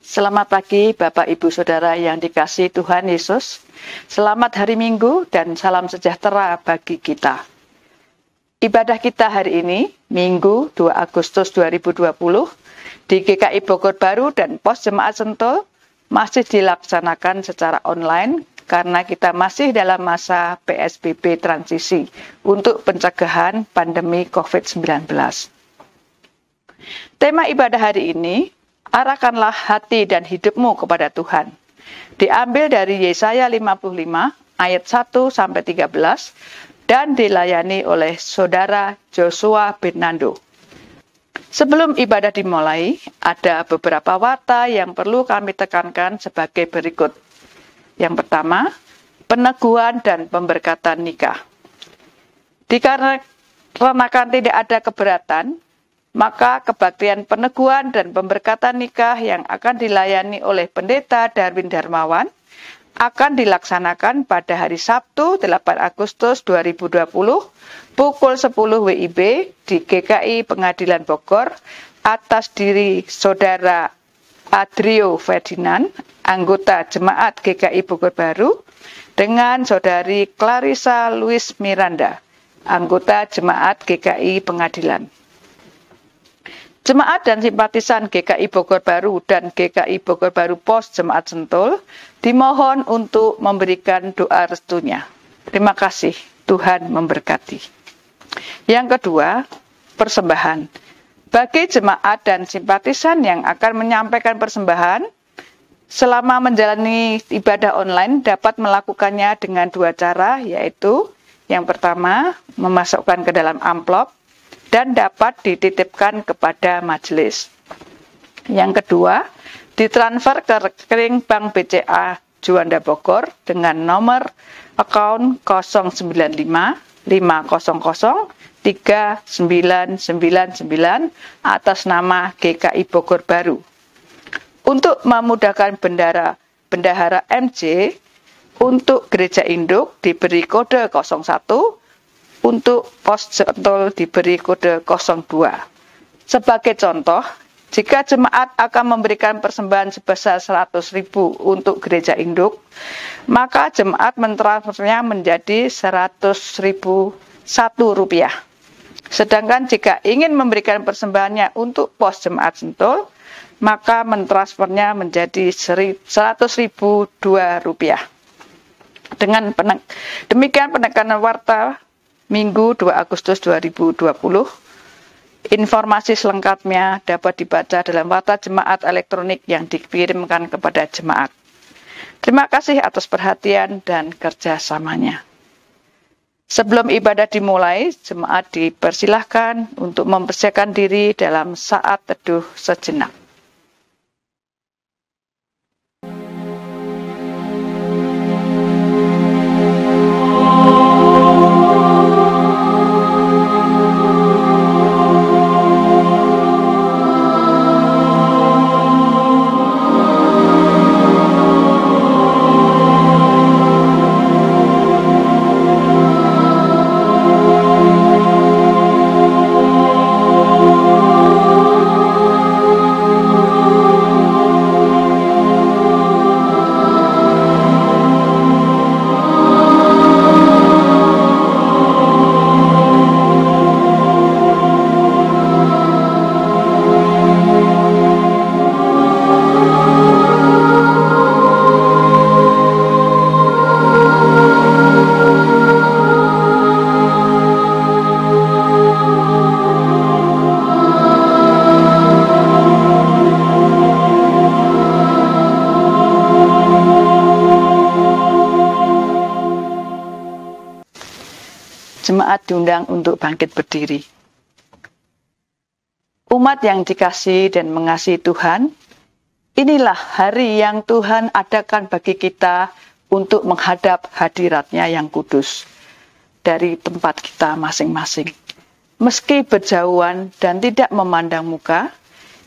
Selamat pagi Bapak Ibu Saudara yang dikasihi Tuhan Yesus. Selamat hari Minggu dan salam sejahtera bagi kita. Ibadah kita hari ini, Minggu 2 Agustus 2020, di GKI Bogor Baru dan Pos Jemaat Sentul masih dilaksanakan secara online karena kita masih dalam masa PSBB transisi untuk pencegahan pandemi COVID-19. Tema ibadah hari ini, arahkanlah hati dan hidupmu kepada Tuhan. Diambil dari Yesaya 55 ayat 1-13 dan dilayani oleh Saudara Joshua bin Nando. Sebelum ibadah dimulai, ada beberapa warta yang perlu kami tekankan sebagai berikut. Yang pertama, peneguhan dan pemberkatan nikah. Dikarenakan tidak ada keberatan, maka kebaktian peneguhan dan pemberkatan nikah yang akan dilayani oleh Pendeta Darwin Darmawan akan dilaksanakan pada hari Sabtu 8 Agustus 2020 pukul 10 WIB di GKI Pengadilan Bogor atas diri Saudara Adrio Ferdinand, anggota Jemaat GKI Bogor Baru, dengan Saudari Clarissa Louis Miranda, anggota Jemaat GKI Pengadilan. Jemaat dan simpatisan GKI Bogor Baru dan GKI Bogor Baru Pos Jemaat Sentul dimohon untuk memberikan doa restunya. Terima kasih, Tuhan memberkati. Yang kedua, persembahan. Bagi jemaat dan simpatisan yang akan menyampaikan persembahan, selama menjalani ibadah online dapat melakukannya dengan dua cara, yaitu yang pertama, memasukkan ke dalam amplop, dan dapat dititipkan kepada majelis. Yang kedua, ditransfer ke rekening Bank BCA Juanda Bogor dengan nomor account 095 500 3999 atas nama GKI Bogor Baru. Untuk memudahkan bendahara MJ, untuk gereja induk diberi kode 01, untuk Pos Sentul diberi kode 02. Sebagai contoh, jika jemaat akan memberikan persembahan sebesar 100.000 untuk gereja induk, maka jemaat mentransfernya menjadi 100.001 rupiah. Sedangkan jika ingin memberikan persembahannya untuk Pos Jemaat Sentul, maka mentransfernya menjadi 100.002 rupiah. Dengan demikian penekanan warta Minggu 2 Agustus 2020, informasi selengkapnya dapat dibaca dalam warta jemaat elektronik yang dikirimkan kepada jemaat. Terima kasih atas perhatian dan kerjasamanya. Sebelum ibadah dimulai, jemaat dipersilahkan untuk mempersiapkan diri dalam saat teduh sejenak. Jemaat diundang untuk bangkit berdiri. Umat yang dikasihi dan mengasihi Tuhan, inilah hari yang Tuhan adakan bagi kita untuk menghadap hadirat-Nya yang kudus dari tempat kita masing-masing. Meski berjauhan dan tidak memandang muka,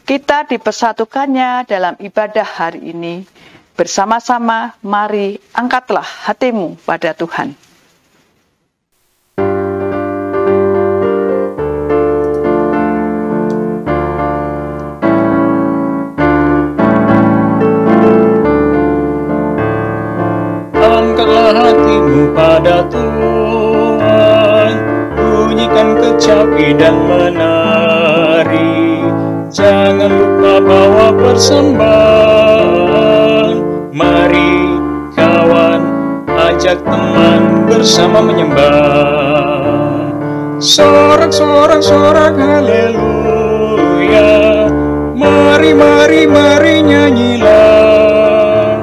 kita dipersatukannya dalam ibadah hari ini. Bersama-sama, mari angkatlah hatimu pada Tuhan. hatimu pada Tuhan, bunyikan kecapi dan menari. Jangan lupa bawa persembahan. Mari kawan, ajak teman bersama menyembah. Sorak-sorak haleluya. Mari nyanyilah.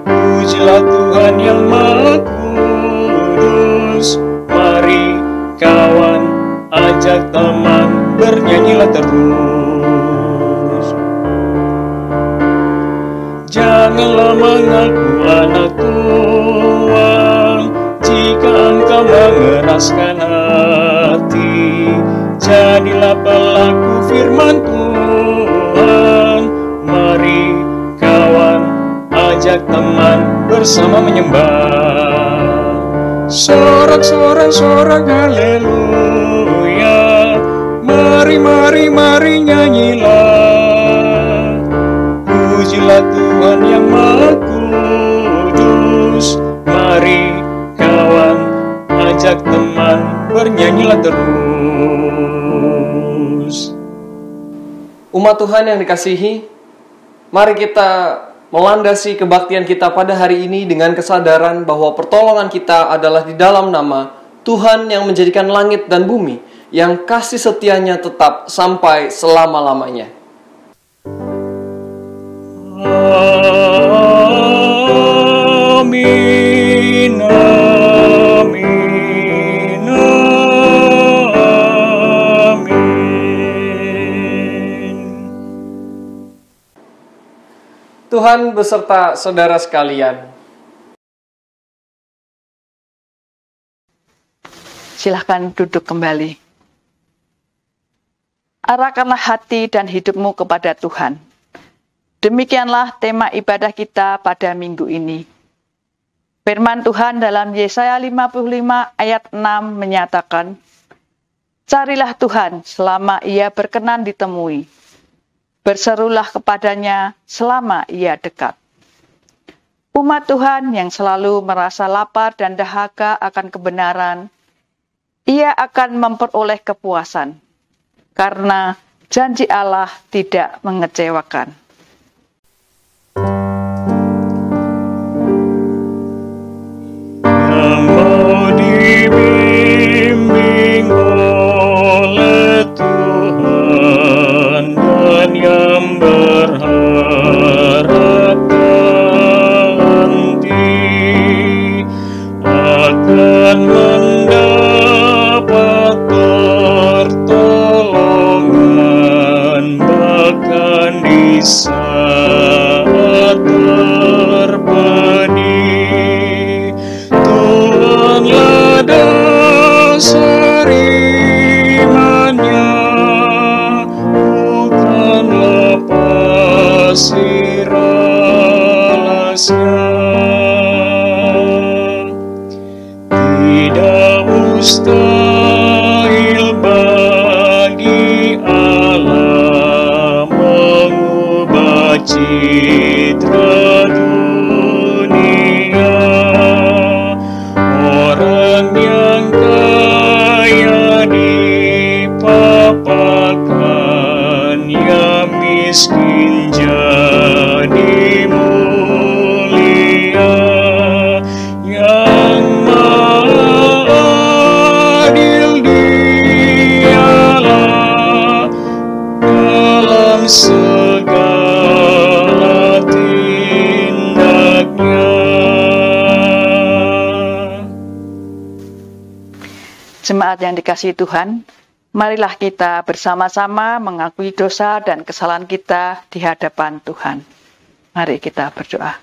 Pujilah Tuhan yang Maha Kudus. Mari kawan, ajak teman, bernyanyilah terus. Janganlah mengaku anak Tuhan jika engkau mengeraskan hati. Jadilah pelaku firman Tuhan. Mari kawan, ajak teman, bersama menyembah. Sorak haleluya. Mari nyanyilah. Pujilah Tuhan yang Maha Kudus. Mari kawan, ajak teman, bernyanyilah terus. Umat Tuhan yang dikasihi, mari kita melandasi kebaktian kita pada hari ini dengan kesadaran bahwa pertolongan kita adalah di dalam nama Tuhan yang menjadikan langit dan bumi, yang kasih setianya tetap sampai selama-lamanya. Amin, amin, amin. Tuhan beserta saudara sekalian. Silahkan duduk kembali. Arahkanlah hati dan hidupmu kepada Tuhan. Demikianlah tema ibadah kita pada minggu ini. Firman Tuhan dalam Yesaya 55 ayat 6 menyatakan, "Carilah Tuhan selama ia berkenan ditemui. Berserulah kepadanya selama ia dekat." Umat Tuhan yang selalu merasa lapar dan dahaga akan kebenaran, ia akan memperoleh kepuasan, karena janji Allah tidak mengecewakan. Yang mau dibimbing oleh Tuhan dan yang berharap nanti akan mendapat pertolongan, bahkan di saat terpedih. Tuhanlah dasar imannya, bukanlah pasir alasnya. Tidak mustahil bagi Allah mengubah citra dunia. Orang yang kaya dipapakan, yang miskin jadi mulia. Yang Maha Adil Dialah dalam segala tindaknya. Jemaat yang dikasihi Tuhan, marilah kita bersama-sama mengakui dosa dan kesalahan kita di hadapan Tuhan. Mari kita berdoa.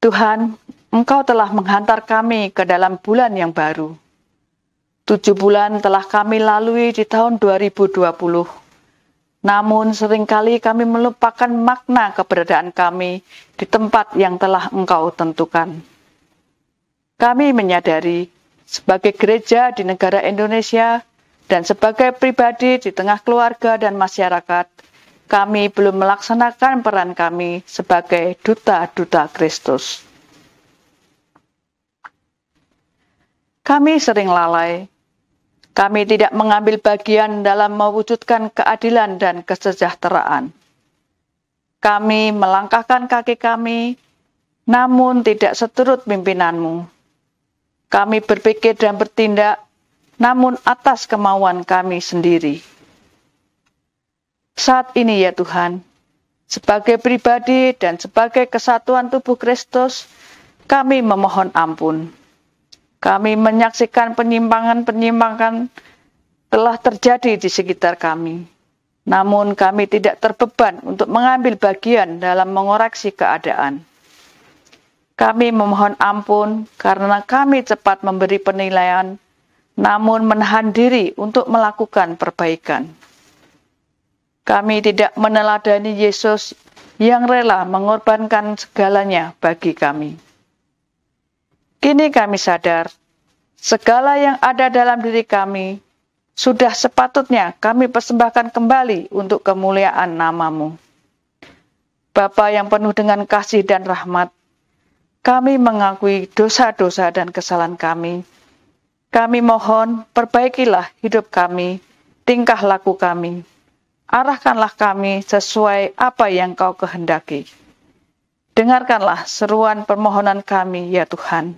Tuhan, Engkau telah menghantar kami ke dalam bulan yang baru. 7 bulan telah kami lalui di tahun 2020. Namun seringkali kami melupakan makna keberadaan kami di tempat yang telah Engkau tentukan. Kami menyadari sebagai gereja di negara Indonesia dan sebagai pribadi di tengah keluarga dan masyarakat, kami belum melaksanakan peran kami sebagai duta-duta Kristus. Kami sering lalai. Kami tidak mengambil bagian dalam mewujudkan keadilan dan kesejahteraan. Kami melangkahkan kaki kami, namun tidak seturut pimpinan-Mu. Kami berpikir dan bertindak, namun atas kemauan kami sendiri. Saat ini ya Tuhan, sebagai pribadi dan sebagai kesatuan tubuh Kristus, kami memohon ampun. Kami menyaksikan penyimpangan-penyimpangan telah terjadi di sekitar kami. Namun kami tidak terbeban untuk mengambil bagian dalam mengoreksi keadaan. Kami memohon ampun karena kami cepat memberi penilaian, namun menahan diri untuk melakukan perbaikan. Kami tidak meneladani Yesus yang rela mengorbankan segalanya bagi kami. Kini kami sadar, segala yang ada dalam diri kami, sudah sepatutnya kami persembahkan kembali untuk kemuliaan nama-Mu. Bapa yang penuh dengan kasih dan rahmat, kami mengakui dosa-dosa dan kesalahan kami. Kami mohon, perbaikilah hidup kami, tingkah laku kami. Arahkanlah kami sesuai apa yang Kau kehendaki. Dengarkanlah seruan permohonan kami, ya Tuhan.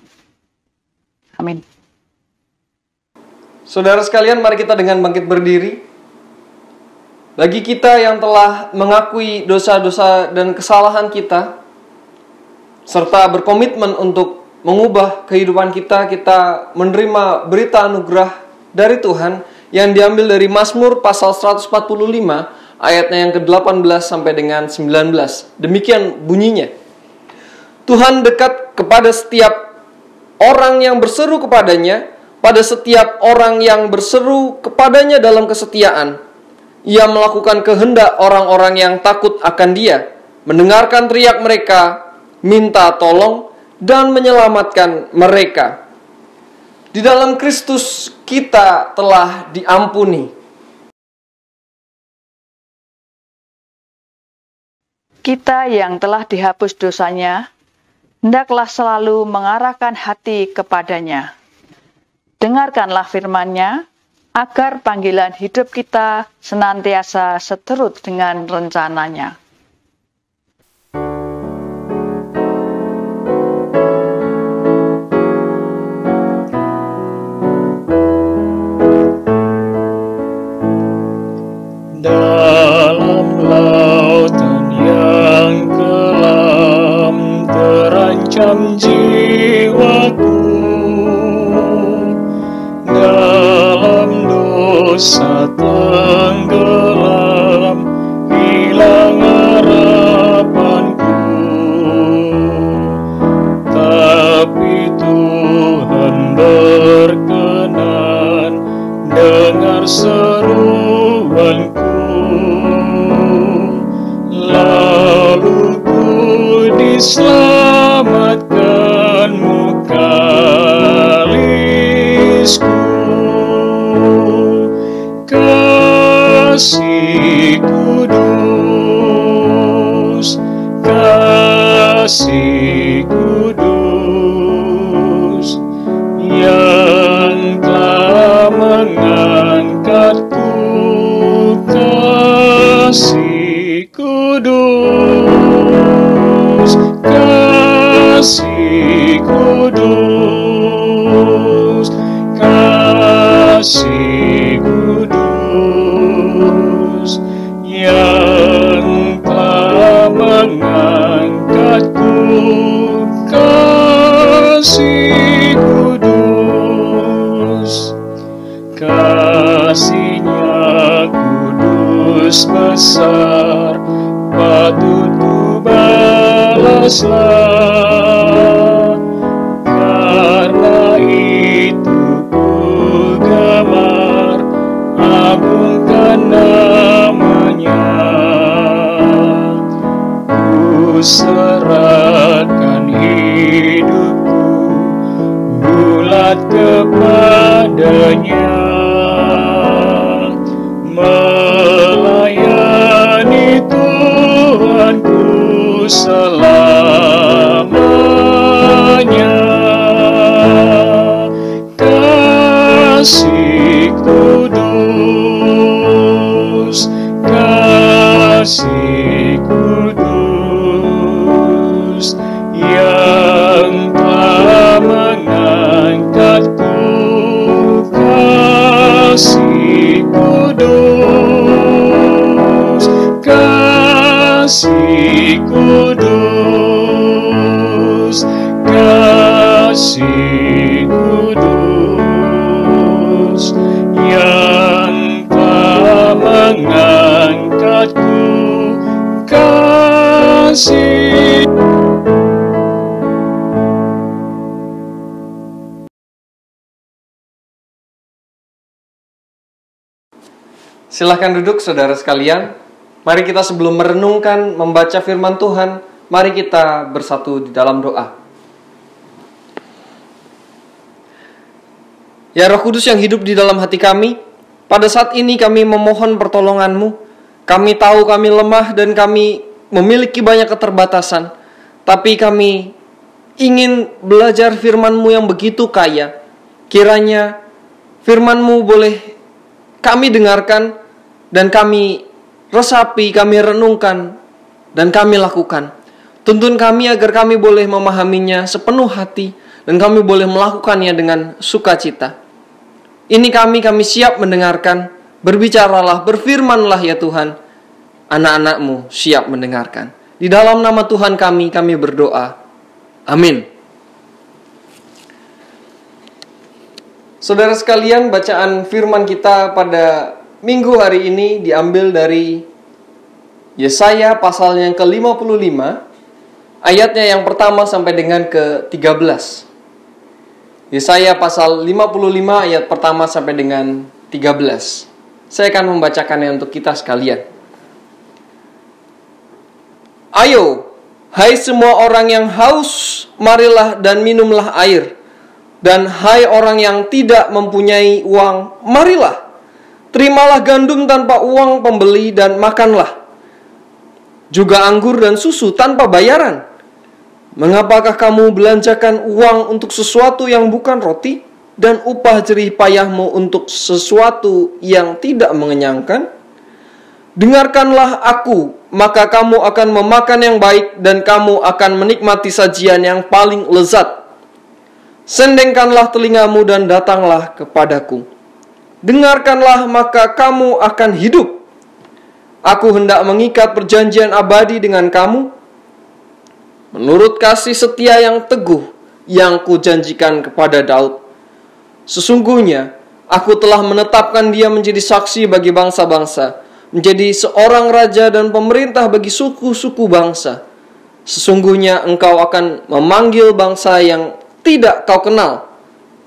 Amin. Saudara sekalian, mari kita dengan bangkit berdiri. Bagi kita yang telah mengakui dosa-dosa dan kesalahan kita, serta berkomitmen untuk mengubah kehidupan kita, kita menerima berita anugerah dari Tuhan yang diambil dari Mazmur pasal 145, ayatnya yang ke-18 sampai dengan 19. Demikian bunyinya. Tuhan dekat kepada setiap orang yang berseru kepadanya, pada setiap orang yang berseru kepadanya dalam kesetiaan. Ia melakukan kehendak orang-orang yang takut akan Dia, mendengarkan teriak mereka, minta tolong, dan menyelamatkan mereka. Di dalam Kristus kita telah diampuni. Kita yang telah dihapus dosanya, hendaklah selalu mengarahkan hati kepadanya. Dengarkanlah firman-Nya, agar panggilan hidup kita senantiasa seturut dengan rencana-Nya. Dalam lautan yang kelam terancam jiwaku, dalam dosa tenggelam hilang harapanku. Tapi Tuhan berkenan dengar seruanku, lalu ku diselamatkan-Mu kalisku. Kasih kudus, kasih kudus, yang telah mengangkatku. Kasih kudus, kasih kudus, kasih kudus, yang telah mengangkatku. Kasih kudus, kasih-Nya kudus besar, patut ku balaslah. Karena itu ku gemar agungkan nama-Nya. Ku serahkan hidupku bulat kepadanya, melayani Tuhanku selamanya. kasih kudus, kasih kudus yang telah mengangkatku, kasih. Silahkan duduk saudara sekalian. Mari kita sebelum merenungkan, membaca firman Tuhan, mari kita bersatu di dalam doa. Ya Roh Kudus yang hidup di dalam hati kami, pada saat ini kami memohon pertolongan-Mu. Kami tahu kami lemah dan kami memiliki banyak keterbatasan, tapi kami ingin belajar firman-Mu yang begitu kaya. Kiranya firman-Mu boleh kami dengarkan dan kami resapi, kami renungkan dan kami lakukan. Tuntun kami agar kami boleh memahaminya sepenuh hati dan kami boleh melakukannya dengan sukacita. Ini kami siap mendengarkan. Berbicaralah, berfirmanlah ya Tuhan. Anak-anak-Mu siap mendengarkan. Di dalam nama Tuhan kami berdoa. Amin. Saudara sekalian, bacaan firman kita pada minggu hari ini diambil dari Yesaya pasal yang ke-55, ayatnya yang pertama sampai dengan ke-13. Yesaya pasal 55 ayat pertama sampai dengan 13. Saya akan membacakannya untuk kita sekalian. Ayo, hai semua orang yang haus, marilah dan minumlah air. Dan hai orang yang tidak mempunyai uang, marilah, terimalah gandum tanpa uang pembeli dan makanlah. Juga anggur dan susu tanpa bayaran. Mengapakah kamu belanjakan uang untuk sesuatu yang bukan roti, dan upah jerih payahmu untuk sesuatu yang tidak mengenyangkan? Dengarkanlah aku, maka kamu akan memakan yang baik, dan kamu akan menikmati sajian yang paling lezat. Sendengkanlah telingamu dan datanglah kepadaku. Dengarkanlah, maka kamu akan hidup. Aku hendak mengikat perjanjian abadi dengan kamu, menurut kasih setia yang teguh yang kujanjikan kepada Daud. Sesungguhnya, aku telah menetapkan dia menjadi saksi bagi bangsa-bangsa, menjadi seorang raja dan pemerintah bagi suku-suku bangsa. Sesungguhnya engkau akan memanggil bangsa yang tidak kau kenal,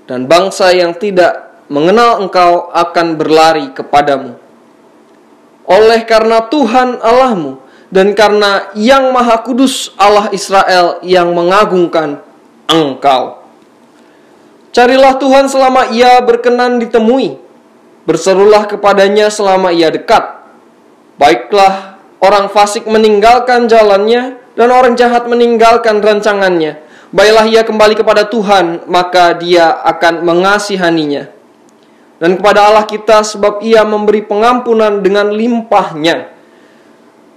dan bangsa yang tidak mengenal engkau akan berlari kepadamu. Oleh karena Tuhan Allahmu dan karena Yang Maha Kudus Allah Israel yang mengagungkan engkau. Carilah Tuhan selama ia berkenan ditemui, berserulah kepadanya selama ia dekat. Baiklah orang fasik meninggalkan jalannya dan orang jahat meninggalkan rancangannya. Baiklah ia kembali kepada Tuhan, maka dia akan mengasihaninya. Dan kepada Allah kita, sebab ia memberi pengampunan dengan limpahnya.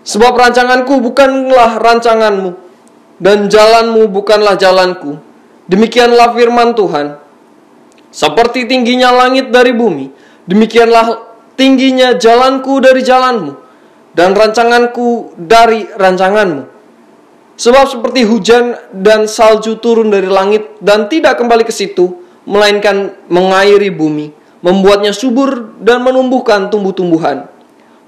Sebab rancanganku bukanlah rancanganmu, dan jalanmu bukanlah jalanku. Demikianlah firman Tuhan. Seperti tingginya langit dari bumi, demikianlah tingginya jalanku dari jalanmu, dan rancanganku dari rancanganmu. Sebab seperti hujan dan salju turun dari langit dan tidak kembali ke situ, melainkan mengairi bumi, membuatnya subur dan menumbuhkan tumbuh-tumbuhan,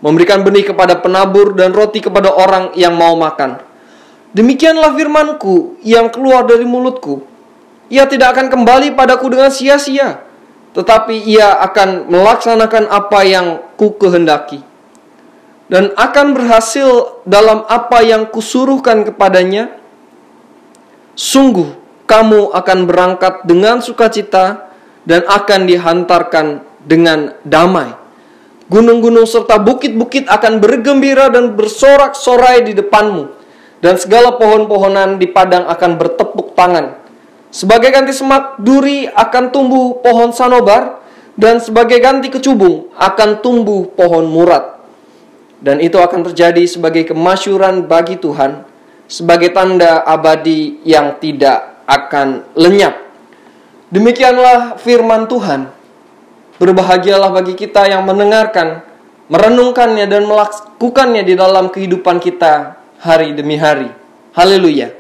memberikan benih kepada penabur dan roti kepada orang yang mau makan. Demikianlah firmanku yang keluar dari mulutku. Ia tidak akan kembali padaku dengan sia-sia, tetapi ia akan melaksanakan apa yang ku kehendaki, dan akan berhasil dalam apa yang kusuruhkan kepadanya. Sungguh kamu akan berangkat dengan sukacita dan akan dihantarkan dengan damai. Gunung-gunung serta bukit-bukit akan bergembira dan bersorak-sorai di depanmu, dan segala pohon-pohonan di padang akan bertepuk tangan. Sebagai ganti semak duri akan tumbuh pohon sanobar, dan sebagai ganti kecubung akan tumbuh pohon murad. Dan itu akan terjadi sebagai kemasyuran bagi Tuhan, sebagai tanda abadi yang tidak akan lenyap. Demikianlah firman Tuhan. Berbahagialah bagi kita yang mendengarkan, merenungkannya dan melakukannya di dalam kehidupan kita hari demi hari. Haleluya.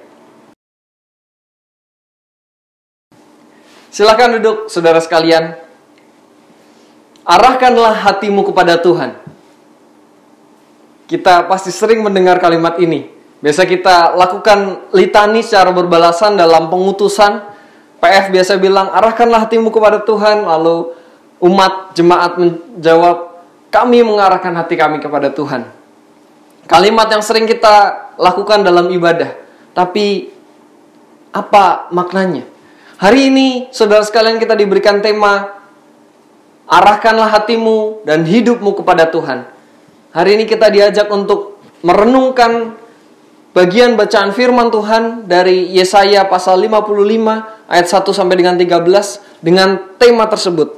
Silakan duduk, saudara sekalian. Arahkanlah hatimu kepada Tuhan. Kita pasti sering mendengar kalimat ini. Biasa kita lakukan litani secara berbalasan dalam pengutusan. PF biasa bilang, arahkanlah hatimu kepada Tuhan. Lalu umat jemaat menjawab, kami mengarahkan hati kami kepada Tuhan. Kalimat yang sering kita lakukan dalam ibadah. Tapi apa maknanya? Hari ini saudara sekalian kita diberikan tema, arahkanlah hatimu dan hidupmu kepada Tuhan. Hari ini kita diajak untuk merenungkan bagian bacaan firman Tuhan dari Yesaya pasal 55 ayat 1 sampai dengan 13 dengan tema tersebut.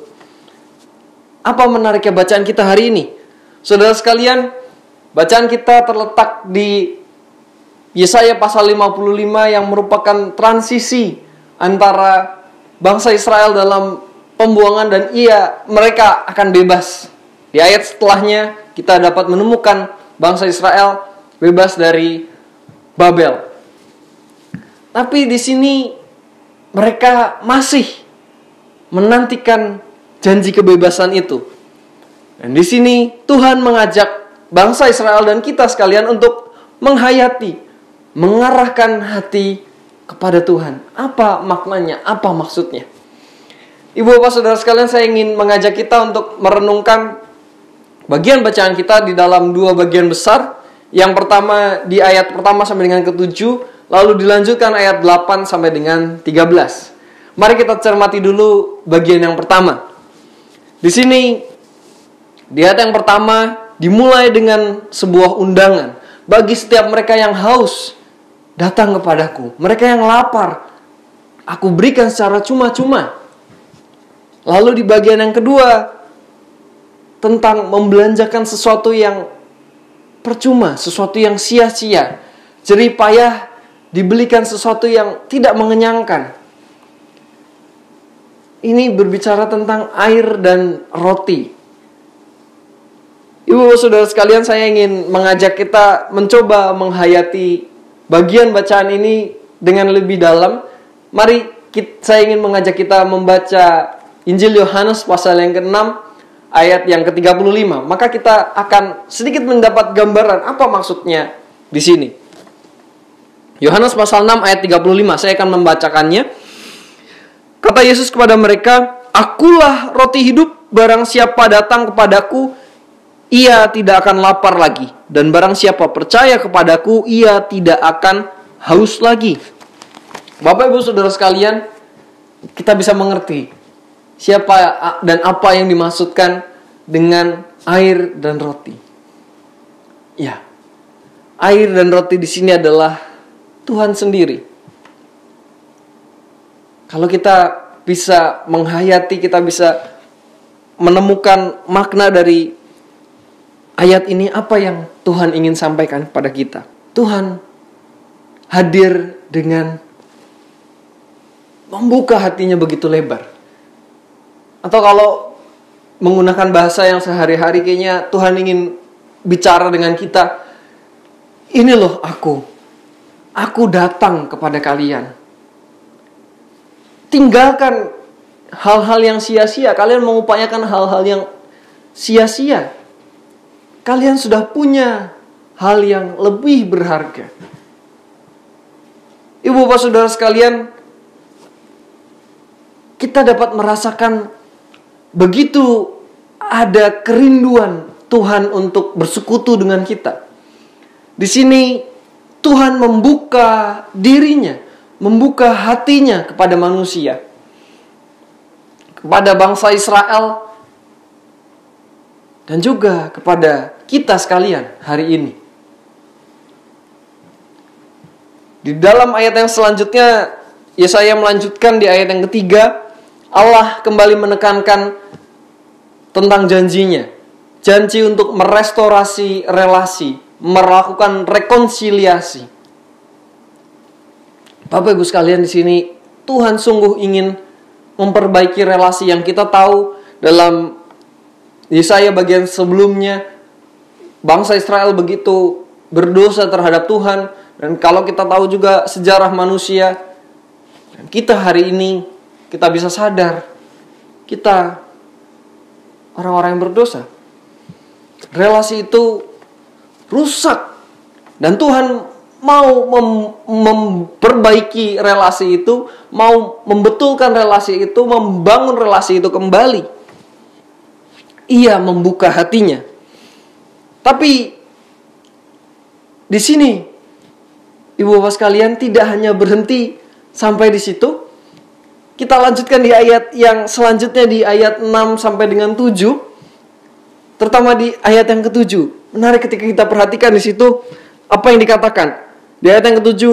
Apa menariknya bacaan kita hari ini? Saudara sekalian, bacaan kita terletak di Yesaya pasal 55 yang merupakan transisi antara bangsa Israel dalam pembuangan dan mereka akan bebas. Di ayat setelahnya kita dapat menemukan bangsa Israel bebas dari Babel. Tapi di sini mereka masih menantikan janji kebebasan itu. Dan di sini Tuhan mengajak bangsa Israel dan kita sekalian untuk menghayati, mengarahkan hati kepada Tuhan. Apa maknanya? Apa maksudnya? Ibu bapak saudara sekalian, saya ingin mengajak kita untuk merenungkan bagian bacaan kita di dalam dua bagian besar. Yang pertama di ayat pertama sampai dengan ke-7, lalu dilanjutkan ayat 8 sampai dengan 13. Mari kita cermati dulu bagian yang pertama. Di sini di ayat yang pertama dimulai dengan sebuah undangan bagi setiap mereka yang haus, datang kepadaku. Mereka yang lapar, aku berikan secara cuma-cuma. Lalu di bagian yang kedua tentang membelanjakan sesuatu yang percuma, sesuatu yang sia-sia. Jerih payah dibelikan sesuatu yang tidak mengenyangkan. Ini berbicara tentang air dan roti. Ibu saudara sekalian, saya ingin mengajak kita mencoba menghayati bagian bacaan ini dengan lebih dalam. Mari saya ingin mengajak kita membaca Injil Yohanes pasal yang ke-6 ayat yang ke-35. Maka kita akan sedikit mendapat gambaran apa maksudnya di sini. Yohanes pasal 6 ayat 35, saya akan membacakannya. Kata Yesus kepada mereka, akulah roti hidup, barang siapa datang kepadaku, ia tidak akan lapar lagi. Dan barang siapa percaya kepadaku, ia tidak akan haus lagi. Bapak ibu saudara sekalian, kita bisa mengerti siapa dan apa yang dimaksudkan dengan air dan roti. Ya, air dan roti di sini adalah Tuhan sendiri. Kalau kita bisa menghayati, kita bisa menemukan makna dari ayat ini, apa yang Tuhan ingin sampaikan kepada kita. Tuhan hadir dengan membuka hatinya begitu lebar. Atau kalau menggunakan bahasa yang sehari-hari, kayaknya Tuhan ingin bicara dengan kita. Ini loh aku datang kepada kalian. Tinggalkan hal-hal yang sia-sia. Kalian mengupayakan hal-hal yang sia-sia. Kalian sudah punya hal yang lebih berharga. Ibu bapak saudara sekalian, kita dapat merasakan begitu ada kerinduan Tuhan untuk bersekutu dengan kita. Di sini Tuhan membuka dirinya, membuka hatinya kepada manusia, kepada bangsa Israel, dan juga kepada kita sekalian hari ini. Di dalam ayat yang selanjutnya, Yesaya melanjutkan di ayat yang ketiga, Allah kembali menekankan tentang janjinya. Janji untuk merestorasi relasi, melakukan rekonsiliasi. Bapak ibu sekalian, di sini Tuhan sungguh ingin memperbaiki relasi yang kita tahu dalam Yesaya bagian sebelumnya. Bangsa Israel begitu berdosa terhadap Tuhan. Dan kalau kita tahu juga sejarah manusia, dan kita hari ini, kita bisa sadar, kita orang-orang yang berdosa. Relasi itu rusak. Dan Tuhan mau memperbaiki relasi itu, mau membetulkan relasi itu, membangun relasi itu kembali. Ia membuka hatinya. Tapi di sini, Ibu Bapak sekalian, tidak hanya berhenti sampai di situ. Kita lanjutkan di ayat yang selanjutnya, di ayat 6 sampai dengan 7. Terutama di ayat yang ke-7. Menarik ketika kita perhatikan di situ apa yang dikatakan. Di ayat yang ke-7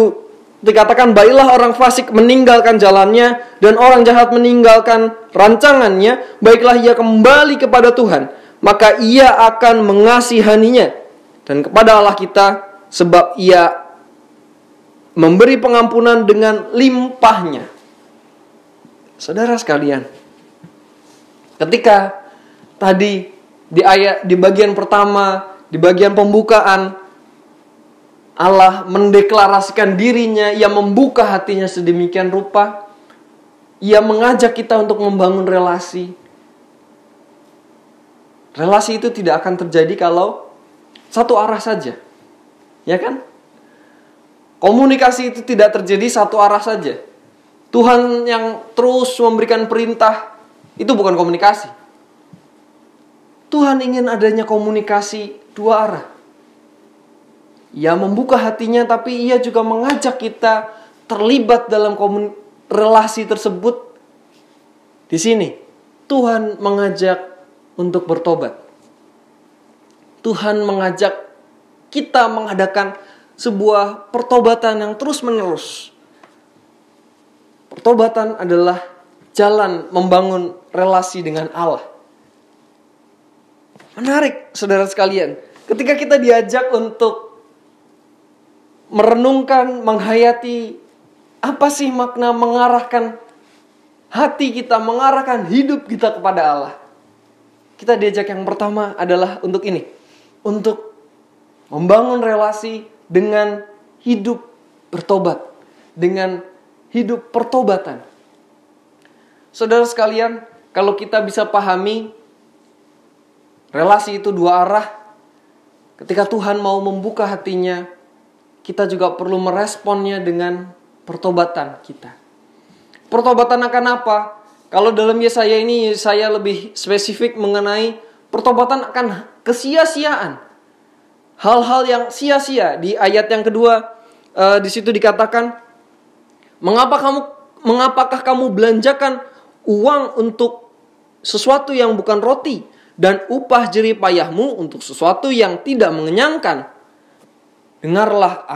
dikatakan, baiklah orang fasik meninggalkan jalannya dan orang jahat meninggalkan rancangannya, baiklah ia kembali kepada Tuhan, maka ia akan mengasihaninya dan kepada Allah kita, sebab ia memberi pengampunan dengan limpahnya. Saudara sekalian, ketika tadi di bagian pertama, di bagian pembukaan, Allah mendeklarasikan dirinya, ia membuka hatinya sedemikian rupa, ia mengajak kita untuk membangun relasi. Relasi itu tidak akan terjadi kalau satu arah saja, ya kan? Komunikasi itu tidak terjadi satu arah saja. Tuhan yang terus memberikan perintah, itu bukan komunikasi. Tuhan ingin adanya komunikasi dua arah. Ia membuka hatinya, tapi ia juga mengajak kita terlibat dalam relasi tersebut. Di sini, Tuhan mengajak untuk bertobat. Tuhan mengajak kita mengadakan sebuah pertobatan yang terus-menerus. Pertobatan adalah jalan membangun relasi dengan Allah. Menarik, saudara sekalian. Ketika kita diajak untuk merenungkan, menghayati apa sih makna mengarahkan hati kita, mengarahkan hidup kita kepada Allah. Kita diajak yang pertama adalah untuk ini. Untuk membangun relasi dengan hidup bertobat. Dengan hidup pertobatan. Saudara sekalian, kalau kita bisa pahami relasi itu dua arah, ketika Tuhan mau membuka hatinya, kita juga perlu meresponnya dengan pertobatan kita. Pertobatan akan apa? Kalau dalam Yesaya ini, saya lebih spesifik mengenai pertobatan akan kesia-siaan. Hal-hal yang sia-sia. Di ayat yang kedua, di situ dikatakan, mengapakah kamu belanjakan uang untuk sesuatu yang bukan roti, dan upah jerih payahmu untuk sesuatu yang tidak mengenyangkan? Dengarkanlah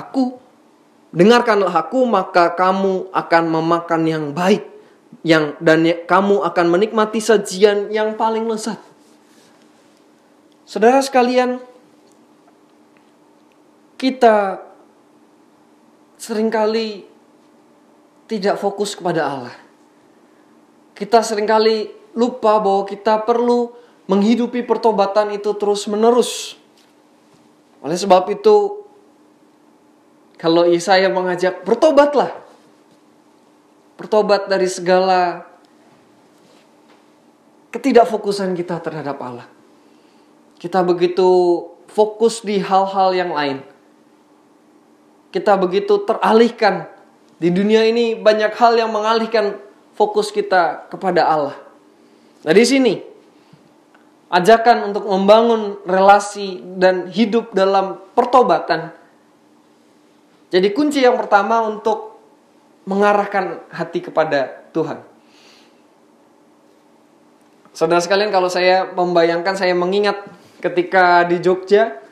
aku, maka kamu akan memakan yang baik, dan kamu akan menikmati sajian yang paling lezat. Saudara sekalian, kita seringkali tidak fokus kepada Allah. Kita seringkali lupa bahwa kita perlu menghidupi pertobatan itu terus-menerus. Oleh sebab itu, kalau Yesaya mengajak, bertobatlah. Bertobat dari segala ketidakfokusan kita terhadap Allah. Kita begitu fokus di hal-hal yang lain. Kita begitu teralihkan. Di dunia ini banyak hal yang mengalihkan fokus kita kepada Allah. Nah, di sini ajakan untuk membangun relasi dan hidup dalam pertobatan jadi kunci yang pertama untuk mengarahkan hati kepada Tuhan. Saudara sekalian, kalau saya membayangkan, saya mengingat ketika di Jogja,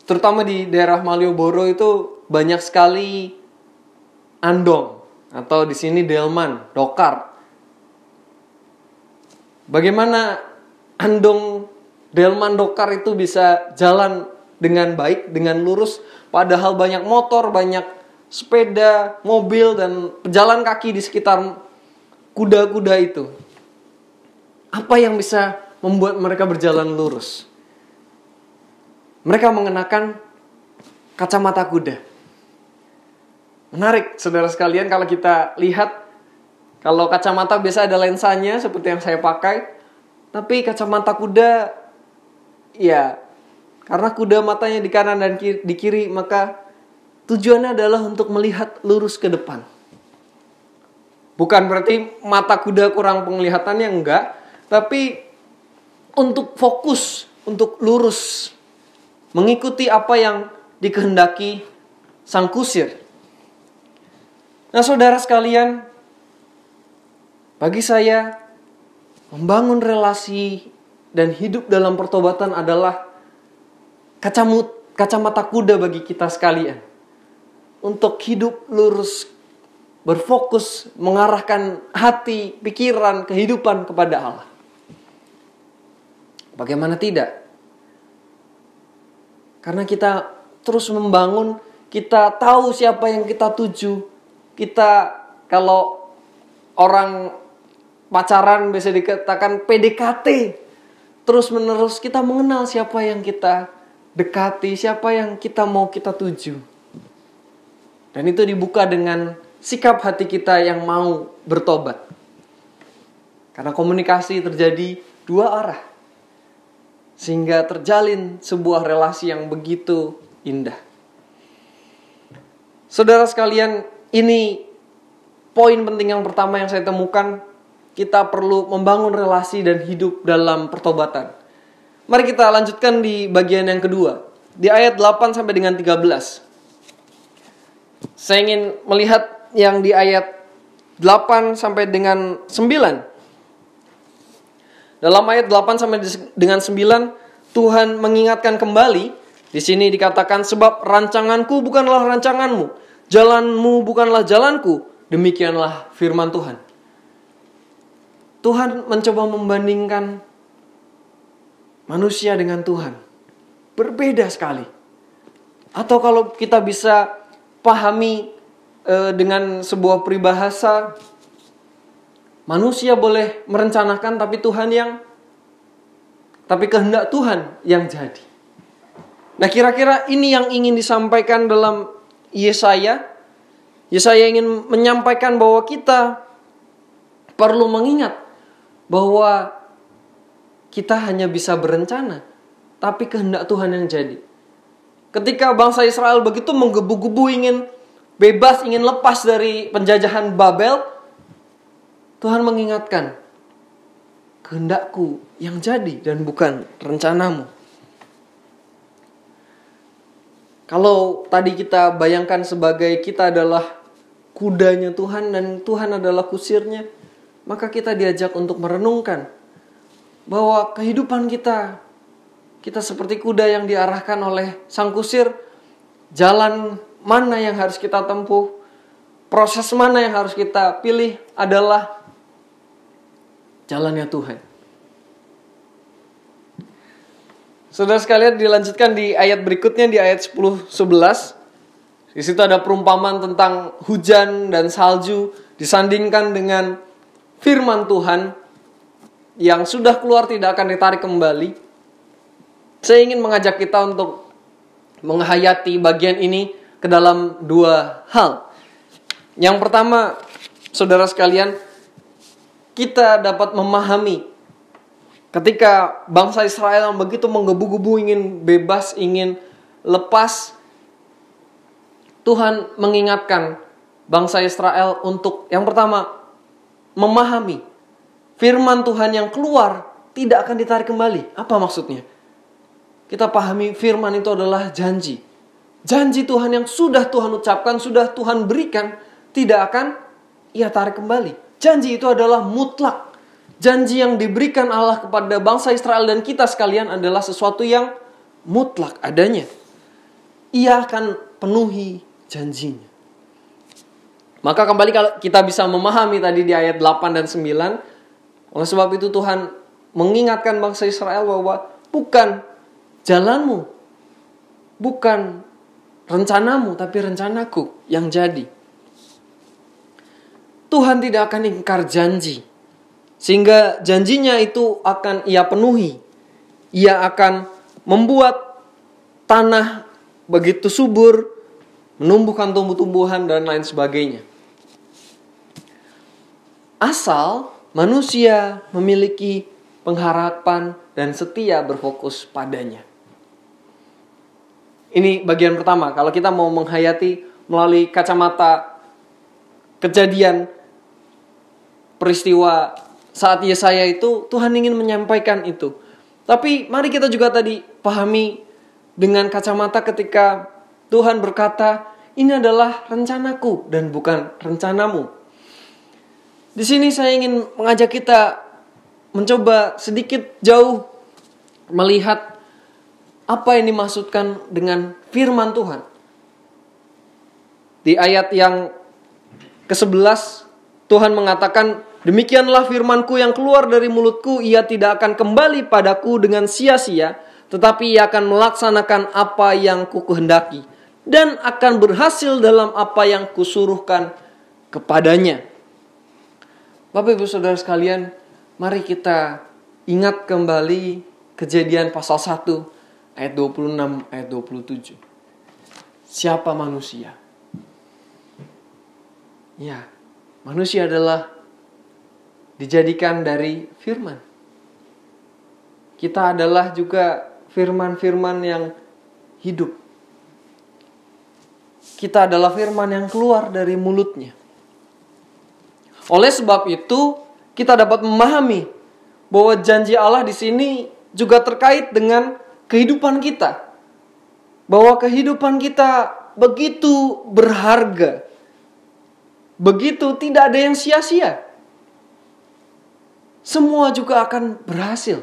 terutama di daerah Malioboro itu banyak sekali andong, atau di sini delman, dokar. Bagaimana andong, delman, dokar itu bisa jalan dengan baik, dengan lurus, padahal banyak motor, banyak sepeda, mobil, dan pejalan kaki di sekitar kuda-kuda itu. Apa yang bisa membuat mereka berjalan lurus? Mereka mengenakan kacamata kuda. Menarik, saudara sekalian, kalau kita lihat, kalau kacamata biasa ada lensanya seperti yang saya pakai, tapi kacamata kuda, ya, karena kuda matanya di kanan dan di kiri, maka tujuannya adalah untuk melihat lurus ke depan. Bukan berarti mata kuda kurang penglihatannya, enggak, tapi untuk fokus, untuk lurus, mengikuti apa yang dikehendaki sang kusir. Nah, saudara sekalian, bagi saya, membangun relasi dan hidup dalam pertobatan adalah kacamata kuda bagi kita sekalian. Untuk hidup lurus, berfokus, mengarahkan hati, pikiran, kehidupan kepada Allah. Bagaimana tidak? Karena kita terus membangun, kita tahu siapa yang kita tuju. Kita, kalau orang pacaran biasa dikatakan PDKT, terus menerus kita mengenal siapa yang kita dekati, siapa yang kita mau kita tuju. Dan itu dibuka dengan sikap hati kita yang mau bertobat. Karena komunikasi terjadi dua arah, sehingga terjalin sebuah relasi yang begitu indah. Saudara sekalian, ini poin penting yang pertama yang saya temukan. Kita perlu membangun relasi dan hidup dalam pertobatan. Mari kita lanjutkan di bagian yang kedua, di ayat 8 sampai dengan 13. Saya ingin melihat yang di ayat 8 sampai dengan 9. Dalam ayat 8 sampai dengan 9, Tuhan mengingatkan kembali. Di sini dikatakan, sebab rancanganku bukanlah rancanganmu, jalanmu bukanlah jalanku. Demikianlah firman Tuhan. Tuhan mencoba membandingkan manusia dengan Tuhan. Berbeda sekali. Atau kalau kita bisa pahami dengan sebuah peribahasa, manusia boleh merencanakan, tapi kehendak Tuhan yang jadi. Nah, kira-kira ini yang ingin disampaikan dalam Yesaya. Yesaya ingin menyampaikan bahwa kita perlu mengingat bahwa kita hanya bisa berencana, tapi kehendak Tuhan yang jadi. Ketika bangsa Israel begitu menggebu-gebu ingin bebas, ingin lepas dari penjajahan Babel, Tuhan mengingatkan, kehendakku yang jadi dan bukan rencanamu. Kalau tadi kita bayangkan sebagai kita adalah kudanya Tuhan dan Tuhan adalah kusirnya, maka kita diajak untuk merenungkan bahwa kehidupan kita seperti kuda yang diarahkan oleh sang kusir. Jalan mana yang harus kita tempuh, proses mana yang harus kita pilih adalah jalannya Tuhan. Saudara sekalian, dilanjutkan di ayat berikutnya, di ayat 10-11. Di situ ada perumpamaan tentang hujan dan salju disandingkan dengan firman Tuhan yang sudah keluar tidak akan ditarik kembali. Saya ingin mengajak kita untuk menghayati bagian ini ke dalam dua hal. Yang pertama, saudara sekalian, kita dapat memahami ketika bangsa Israel yang begitu menggebu-gebu ingin bebas, ingin lepas, Tuhan mengingatkan bangsa Israel untuk yang pertama, memahami firman Tuhan yang keluar tidak akan ditarik kembali. Apa maksudnya? Kita pahami firman itu adalah janji. Janji Tuhan yang sudah Tuhan ucapkan, sudah Tuhan berikan, tidak akan Ia tarik kembali. Janji itu adalah mutlak. Janji yang diberikan Allah kepada bangsa Israel dan kita sekalian adalah sesuatu yang mutlak adanya. Ia akan penuhi janjinya. Maka kembali kalau kita bisa memahami tadi di ayat 8 dan 9. Oleh sebab itu Tuhan mengingatkan bangsa Israel bahwa bukan jalanmu, bukan rencanamu, tapi rencanaku yang jadi. Tuhan tidak akan ingkar janji, sehingga janjinya itu akan Ia penuhi. Ia akan membuat tanah begitu subur, menumbuhkan tumbuh-tumbuhan dan lain sebagainya. Asal manusia memiliki pengharapan dan setia berfokus padanya. Ini bagian pertama. Kalau kita mau menghayati melalui kacamata kejadian peristiwa saat Yesaya itu, Tuhan ingin menyampaikan itu. Tapi mari kita juga tadi pahami dengan kacamata ketika Tuhan berkata, ini adalah rencanaku dan bukan rencanamu. Di sini saya ingin mengajak kita mencoba sedikit jauh melihat apa yang dimaksudkan dengan firman Tuhan. Di ayat yang ke-11, Tuhan mengatakan, demikianlah firmanku yang keluar dari mulutku, ia tidak akan kembali padaku dengan sia-sia, tetapi ia akan melaksanakan apa yang kukehendaki, dan akan berhasil dalam apa yang kusuruhkan kepadanya. Bapak Ibu Saudara sekalian, mari kita ingat kembali Kejadian pasal 1 ayat 26 ayat 27. Siapa manusia? Ya, manusia adalah dijadikan dari firman. Kita adalah juga firman-firman yang hidup. Kita adalah firman yang keluar dari mulutnya. Oleh sebab itu, kita dapat memahami bahwa janji Allah di sini juga terkait dengan kehidupan kita. Bahwa kehidupan kita begitu berharga. Begitu tidak ada yang sia-sia. Semua juga akan berhasil.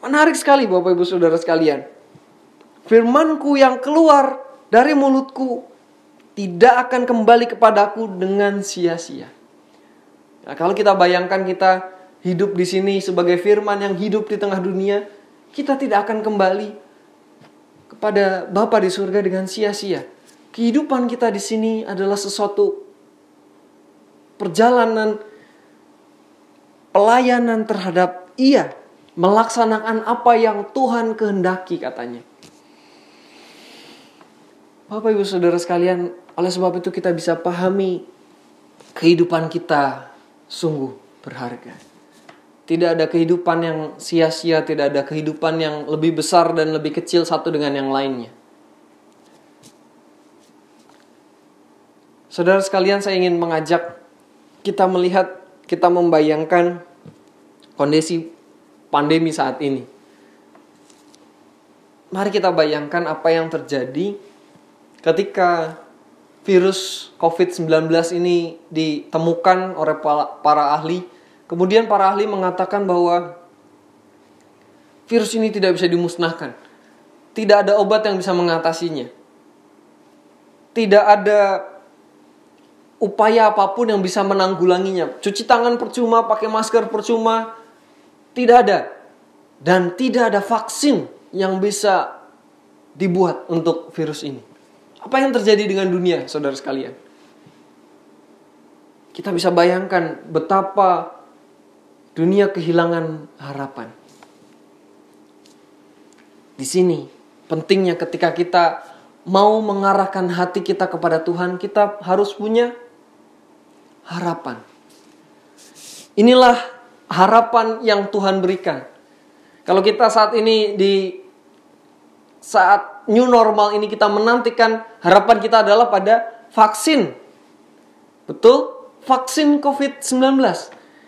Menarik sekali Bapak Ibu Saudara sekalian. Firmanku yang keluar dari mulutku tidak akan kembali kepadaku dengan sia-sia. Nah, kalau kita bayangkan kita hidup di sini sebagai firman yang hidup di tengah dunia, kita tidak akan kembali kepada Bapa di surga dengan sia-sia. Kehidupan kita di sini adalah sesuatu perjalanan pelayanan terhadap Ia, melaksanakan apa yang Tuhan kehendaki katanya. Bapak Ibu Saudara sekalian, oleh sebab itu kita bisa pahami kehidupan kita sungguh berharga. Tidak ada kehidupan yang sia-sia, tidak ada kehidupan yang lebih besar dan lebih kecil satu dengan yang lainnya. Saudara sekalian, saya ingin mengajak kita melihat, kita membayangkan kondisi pandemi saat ini. Mari kita bayangkan apa yang terjadi ketika virus COVID-19 ini ditemukan oleh para ahli. Kemudian para ahli mengatakan bahwa virus ini tidak bisa dimusnahkan. Tidak ada obat yang bisa mengatasinya. Tidak ada upaya apapun yang bisa menanggulanginya. Cuci tangan percuma, pakai masker percuma. Tidak ada. Dan tidak ada vaksin yang bisa dibuat untuk virus ini. Apa yang terjadi dengan dunia, saudara sekalian? Kita bisa bayangkan betapa dunia kehilangan harapan. Di sini pentingnya ketika kita mau mengarahkan hati kita kepada Tuhan, kita harus punya harapan. Inilah harapan yang Tuhan berikan. Kalau kita saat ini di saat new normal ini kita menantikan, harapan kita adalah pada vaksin. Betul? Vaksin COVID-19.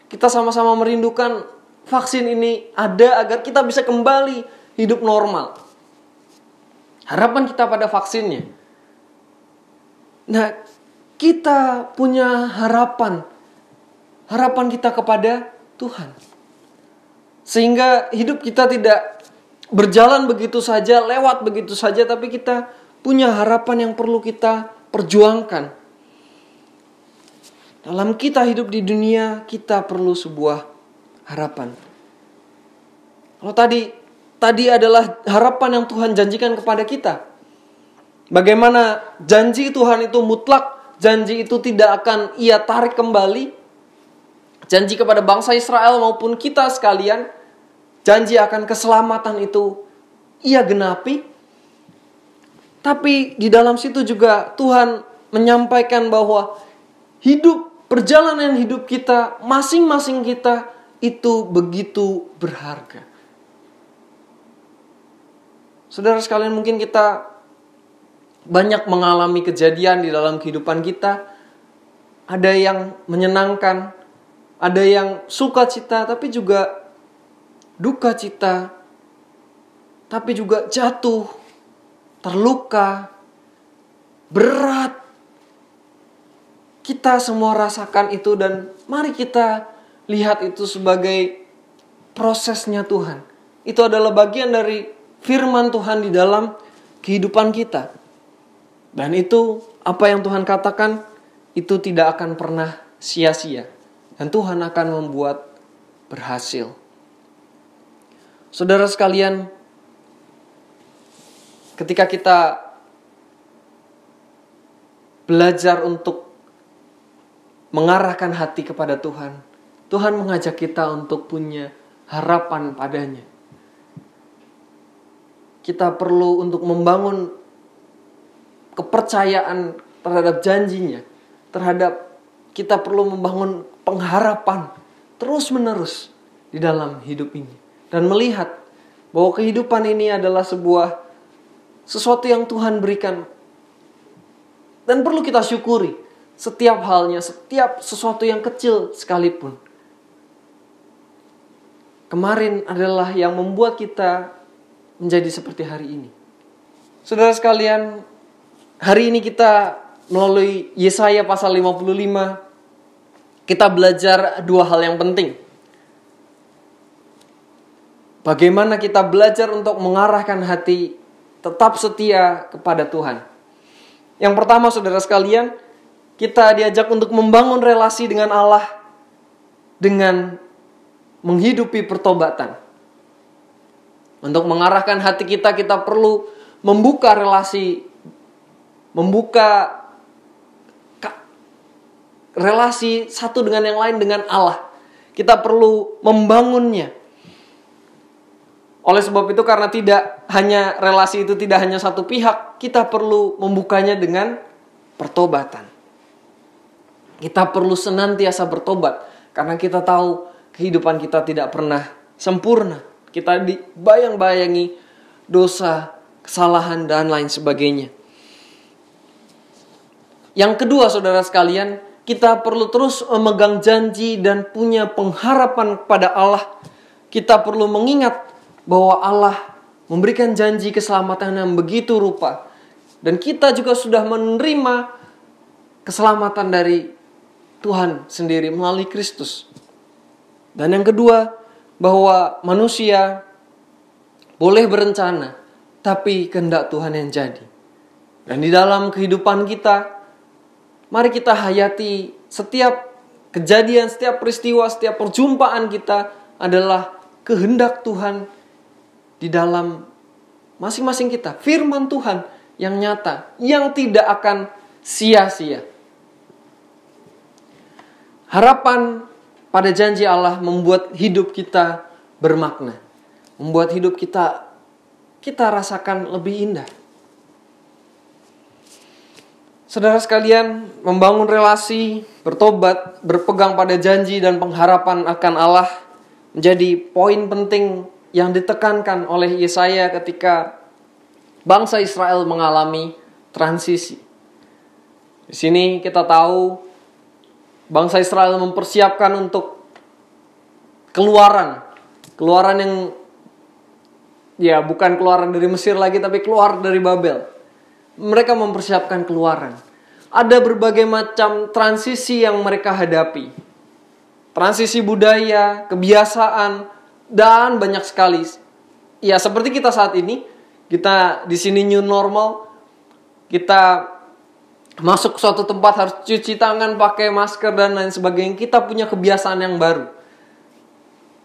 Kita sama-sama merindukan vaksin ini ada agar kita bisa kembali hidup normal. Harapan kita pada vaksinnya. Nah, kita punya harapan. Harapan kita kepada Tuhan. Sehingga hidup kita tidak berjalan begitu saja, lewat begitu saja, tapi kita punya harapan yang perlu kita perjuangkan. Dalam kita hidup di dunia, kita perlu sebuah harapan. Kalau tadi adalah harapan yang Tuhan janjikan kepada kita. Bagaimana janji Tuhan itu mutlak, janji itu tidak akan Ia tarik kembali. Janji kepada bangsa Israel maupun kita sekalian, janji akan keselamatan itu Ia genapi. Tapi di dalam situ juga Tuhan menyampaikan bahwa perjalanan hidup kita, masing-masing kita itu begitu berharga. Saudara sekalian, mungkin kita banyak mengalami kejadian di dalam kehidupan kita. Ada yang menyenangkan, ada yang sukacita, tapi juga duka cita, tapi juga jatuh, terluka, berat. Kita semua rasakan itu, dan mari kita lihat itu sebagai prosesnya Tuhan. Itu adalah bagian dari firman Tuhan di dalam kehidupan kita. Dan itu apa yang Tuhan katakan, itu tidak akan pernah sia-sia. Dan Tuhan akan membuat berhasil. Saudara sekalian, ketika kita belajar untuk mengarahkan hati kepada Tuhan, Tuhan mengajak kita untuk punya harapan padanya. Kita perlu untuk membangun kepercayaan terhadap janjinya. Kita perlu membangun pengharapan terus-menerus di dalam hidup ini. Dan melihat bahwa kehidupan ini adalah sesuatu yang Tuhan berikan. Dan perlu kita syukuri setiap halnya, setiap sesuatu yang kecil sekalipun. Kemarin adalah yang membuat kita menjadi seperti hari ini. Saudara sekalian, hari ini kita melalui Yesaya pasal 55, kita belajar dua hal yang penting. Bagaimana kita belajar untuk mengarahkan hati tetap setia kepada Tuhan. Yang pertama, saudara sekalian, kita diajak untuk membangun relasi dengan Allah dengan menghidupi pertobatan. Untuk mengarahkan hati kita, kita perlu membuka relasi satu dengan yang lain dengan Allah. Kita perlu membangunnya. Oleh sebab itu, karena relasi itu tidak hanya satu pihak, kita perlu membukanya dengan pertobatan. Kita perlu senantiasa bertobat, karena kita tahu kehidupan kita tidak pernah sempurna. Kita dibayang-bayangi dosa, kesalahan, dan lain sebagainya. Yang kedua, saudara sekalian, kita perlu terus memegang janji dan punya pengharapan kepada Allah. Kita perlu mengingat bahwa Allah memberikan janji keselamatan yang begitu rupa. Dan kita juga sudah menerima keselamatan dari Tuhan sendiri melalui Kristus. Dan yang kedua, bahwa manusia boleh berencana, tapi kehendak Tuhan yang jadi. Dan di dalam kehidupan kita, mari kita hayati setiap kejadian, setiap peristiwa, setiap perjumpaan kita adalah kehendak Tuhan di dalam masing-masing kita. Firman Tuhan yang nyata, yang tidak akan sia-sia. Harapan pada janji Allah membuat hidup kita bermakna. Membuat hidup kita rasakan lebih indah. Saudara sekalian, membangun relasi, bertobat, berpegang pada janji dan pengharapan akan Allah menjadi poin penting yang ditekankan oleh Yesaya ketika bangsa Israel mengalami transisi. Di sini kita tahu bangsa Israel mempersiapkan untuk keluaran yang bukan keluaran dari Mesir lagi, tapi keluar dari Babel. Mereka mempersiapkan keluaran. Ada berbagai macam transisi yang mereka hadapi. Transisi budaya, kebiasaan, dan banyak sekali. Ya, seperti kita saat ini, kita di sini new normal, kita masuk ke suatu tempat harus cuci tangan, pakai masker, dan lain sebagainya. Kita punya kebiasaan yang baru.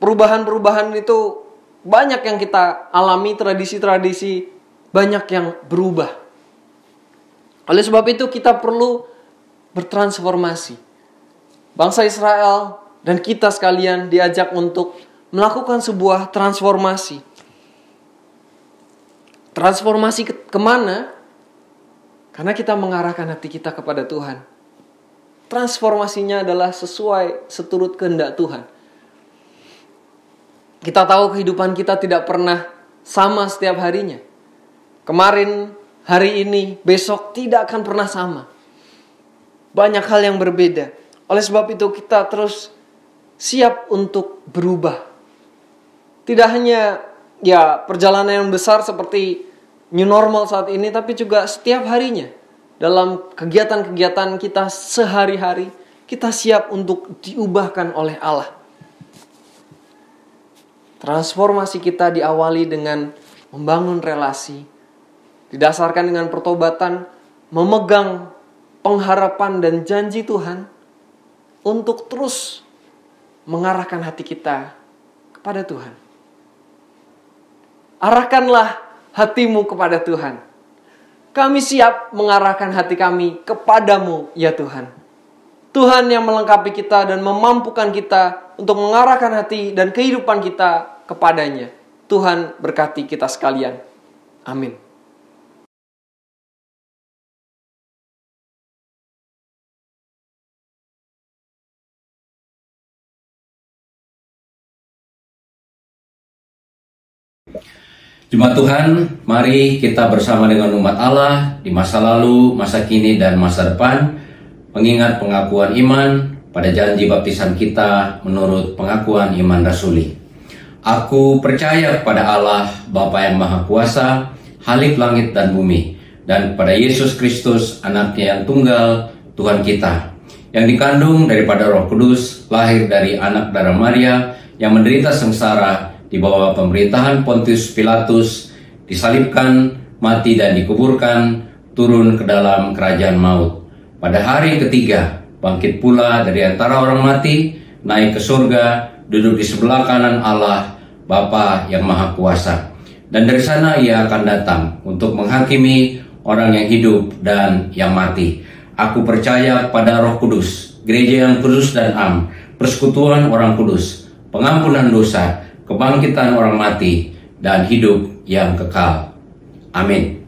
Perubahan-perubahan itu banyak yang kita alami, tradisi-tradisi banyak yang berubah. Oleh sebab itu kita perlu bertransformasi. Bangsa Israel dan kita sekalian diajak untuk melakukan sebuah transformasi. Transformasi kemana? Karena kita mengarahkan hati kita kepada Tuhan. Transformasinya adalah sesuai seturut kehendak Tuhan. Kita tahu kehidupan kita tidak pernah sama setiap harinya. Kemarin, hari ini, besok tidak akan pernah sama. Banyak hal yang berbeda. Oleh sebab itu kita terus siap untuk berubah. Tidak hanya perjalanan yang besar seperti new normal saat ini, tapi juga setiap harinya. Dalam kegiatan-kegiatan kita sehari-hari, kita siap untuk diubahkan oleh Allah. Transformasi kita diawali dengan membangun relasi, didasarkan dengan pertobatan, memegang pengharapan dan janji Tuhan untuk terus mengarahkan hati kita kepada Tuhan. Arahkanlah hatimu kepada Tuhan. Kami siap mengarahkan hati kami kepadamu, ya Tuhan. Tuhan yang melengkapi kita dan memampukan kita untuk mengarahkan hati dan kehidupan kita kepadanya. Tuhan berkati kita sekalian. Amin. Jemaat Tuhan, mari kita bersama dengan umat Allah di masa lalu, masa kini, dan masa depan mengingat pengakuan iman pada janji baptisan kita menurut pengakuan iman rasuli. Aku percaya kepada Allah, Bapa yang Maha Kuasa, Halik langit dan bumi, dan kepada Yesus Kristus, anaknya yang tunggal, Tuhan kita, yang dikandung daripada Roh Kudus, lahir dari anak darah Maria, yang menderita sengsara di bawah pemerintahan Pontius Pilatus, disalibkan, mati dan dikuburkan, turun ke dalam kerajaan maut. Pada hari ketiga, bangkit pula dari antara orang mati, naik ke surga, duduk di sebelah kanan Allah, Bapa yang Maha Kuasa. Dan dari sana ia akan datang untuk menghakimi orang yang hidup dan yang mati. Aku percaya pada Roh Kudus, gereja yang kudus dan am, persekutuan orang kudus, pengampunan dosa, kebangkitan orang mati, dan hidup yang kekal. Amin.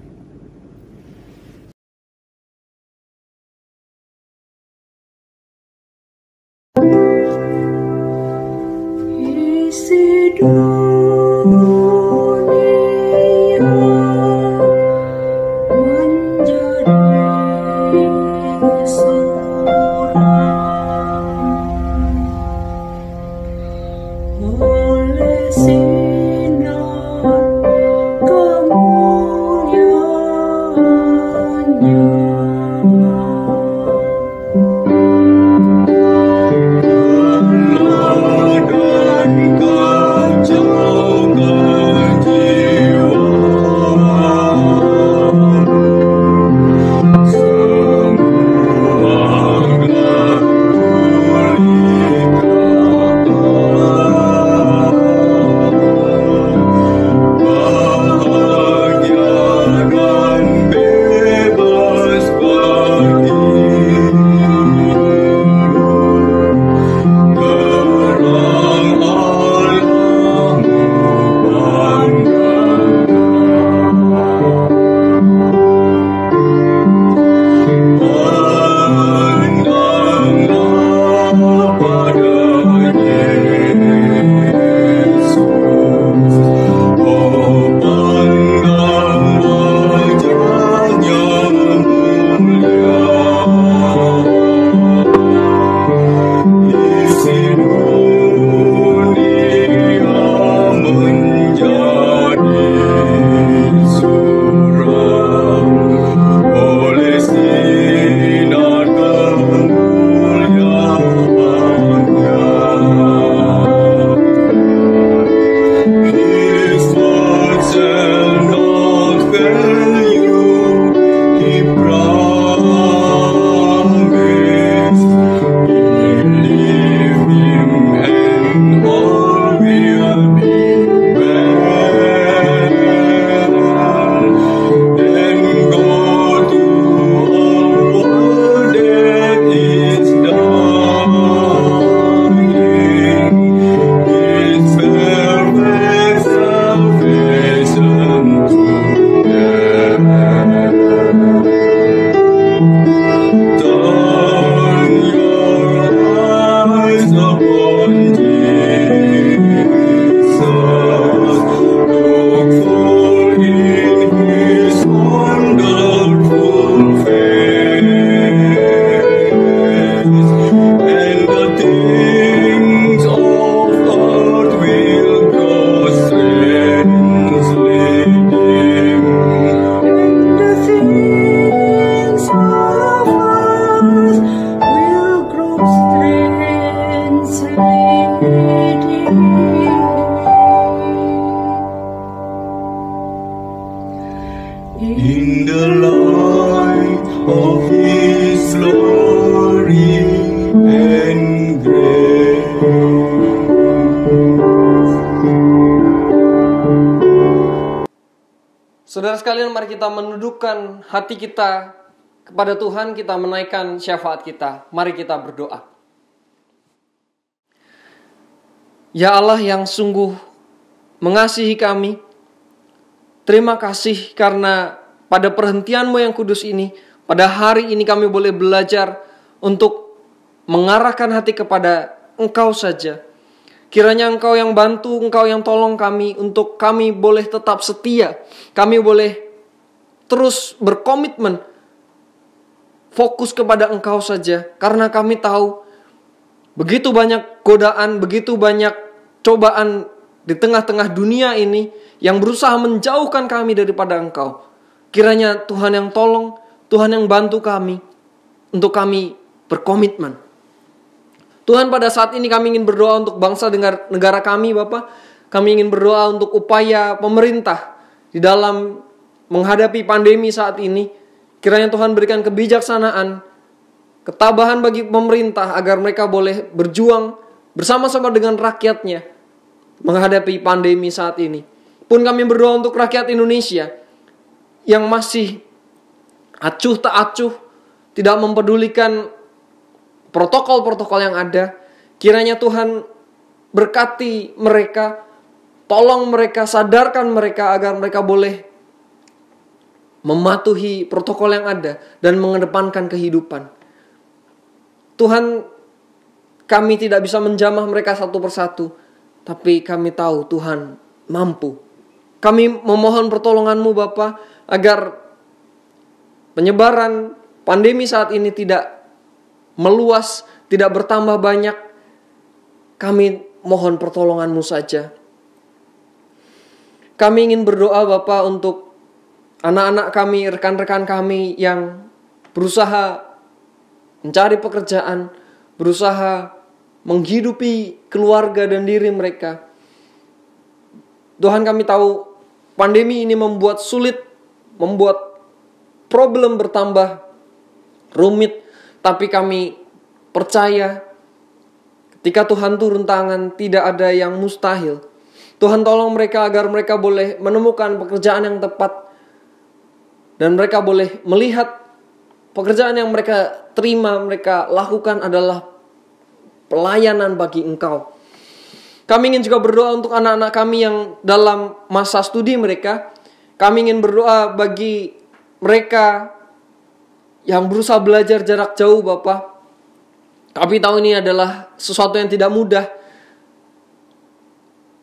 Isi dunia menjadi suram oleh sinar kemuliaan in the light of His glory and grace. Saudara sekalian, mari kita menundukkan hati kita kepada Tuhan, kita menaikkan syafaat kita. Mari kita berdoa. Ya Allah yang sungguh mengasihi kami, terima kasih karena pada perhentian-Mu yang kudus ini, pada hari ini kami boleh belajar untuk mengarahkan hati kepada Engkau saja. Kiranya Engkau yang bantu, Engkau yang tolong kami untuk kami boleh tetap setia. Kami boleh terus berkomitmen, fokus kepada Engkau saja. Karena kami tahu begitu banyak godaan, begitu banyak cobaan di tengah-tengah dunia ini yang berusaha menjauhkan kami daripada Engkau. Kiranya Tuhan yang tolong, Tuhan yang bantu kami untuk kami berkomitmen. Tuhan, pada saat ini kami ingin berdoa untuk bangsa negara kami, Bapak. Kami ingin berdoa untuk upaya pemerintah di dalam menghadapi pandemi saat ini. Kiranya Tuhan berikan kebijaksanaan, ketabahan bagi pemerintah agar mereka boleh berjuang bersama-sama dengan rakyatnya menghadapi pandemi saat ini. Pun kami berdoa untuk rakyat Indonesia yang masih acuh tak acuh, tidak mempedulikan protokol-protokol yang ada. Kiranya Tuhan berkati mereka, tolong mereka, sadarkan mereka agar mereka boleh mematuhi protokol yang ada dan mengedepankan kehidupan. Tuhan, kami tidak bisa menjamah mereka satu persatu, tapi kami tahu Tuhan mampu. Kami memohon pertolongan-Mu Bapa, agar penyebaran pandemi saat ini tidak meluas, tidak bertambah banyak. Kami mohon pertolongan-Mu saja. Kami ingin berdoa Bapa untuk anak-anak kami, rekan-rekan kami yang berusaha mencari pekerjaan, berusaha menghidupi keluarga dan diri mereka. Tuhan, kami tahu pandemi ini membuat sulit, membuat problem bertambah rumit. Tapi kami percaya ketika Tuhan turun tangan, tidak ada yang mustahil. Tuhan tolong mereka agar mereka boleh menemukan pekerjaan yang tepat. Dan mereka boleh melihat pekerjaan yang mereka terima, mereka lakukan adalah pelayanan bagi Engkau. Kami ingin juga berdoa untuk anak-anak kami yang dalam masa studi mereka. Kami ingin berdoa bagi mereka yang berusaha belajar jarak jauh Bapak. Kami tahu ini adalah sesuatu yang tidak mudah.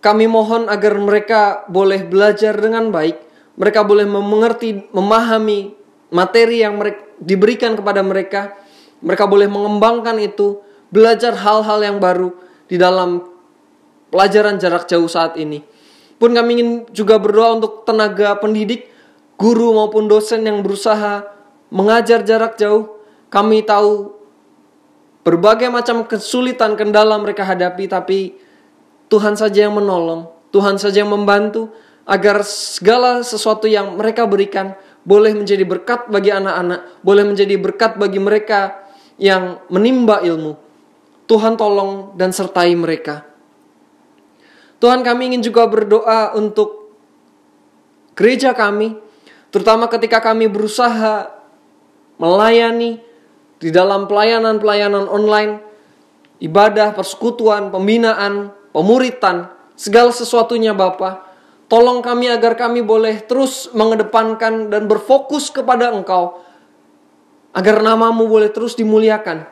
Kami mohon agar mereka boleh belajar dengan baik. Mereka boleh mengerti, memahami materi yang diberikan kepada mereka. Mereka boleh mengembangkan itu, belajar hal-hal yang baru di dalam pelajaran jarak jauh saat ini. Pun kami ingin juga berdoa untuk tenaga pendidik, guru maupun dosen yang berusaha mengajar jarak jauh. Kami tahu berbagai macam kesulitan, kendala mereka hadapi, tapi Tuhan saja yang menolong, Tuhan saja yang membantu agar segala sesuatu yang mereka berikan boleh menjadi berkat bagi anak-anak, boleh menjadi berkat bagi mereka yang menimba ilmu. Tuhan tolong dan sertai mereka. Tuhan, kami ingin juga berdoa untuk gereja kami, terutama ketika kami berusaha melayani di dalam pelayanan-pelayanan online, ibadah, persekutuan, pembinaan, pemuritan, segala sesuatunya Bapa. Tolong kami agar kami boleh terus mengedepankan dan berfokus kepada Engkau, agar nama-Mu boleh terus dimuliakan.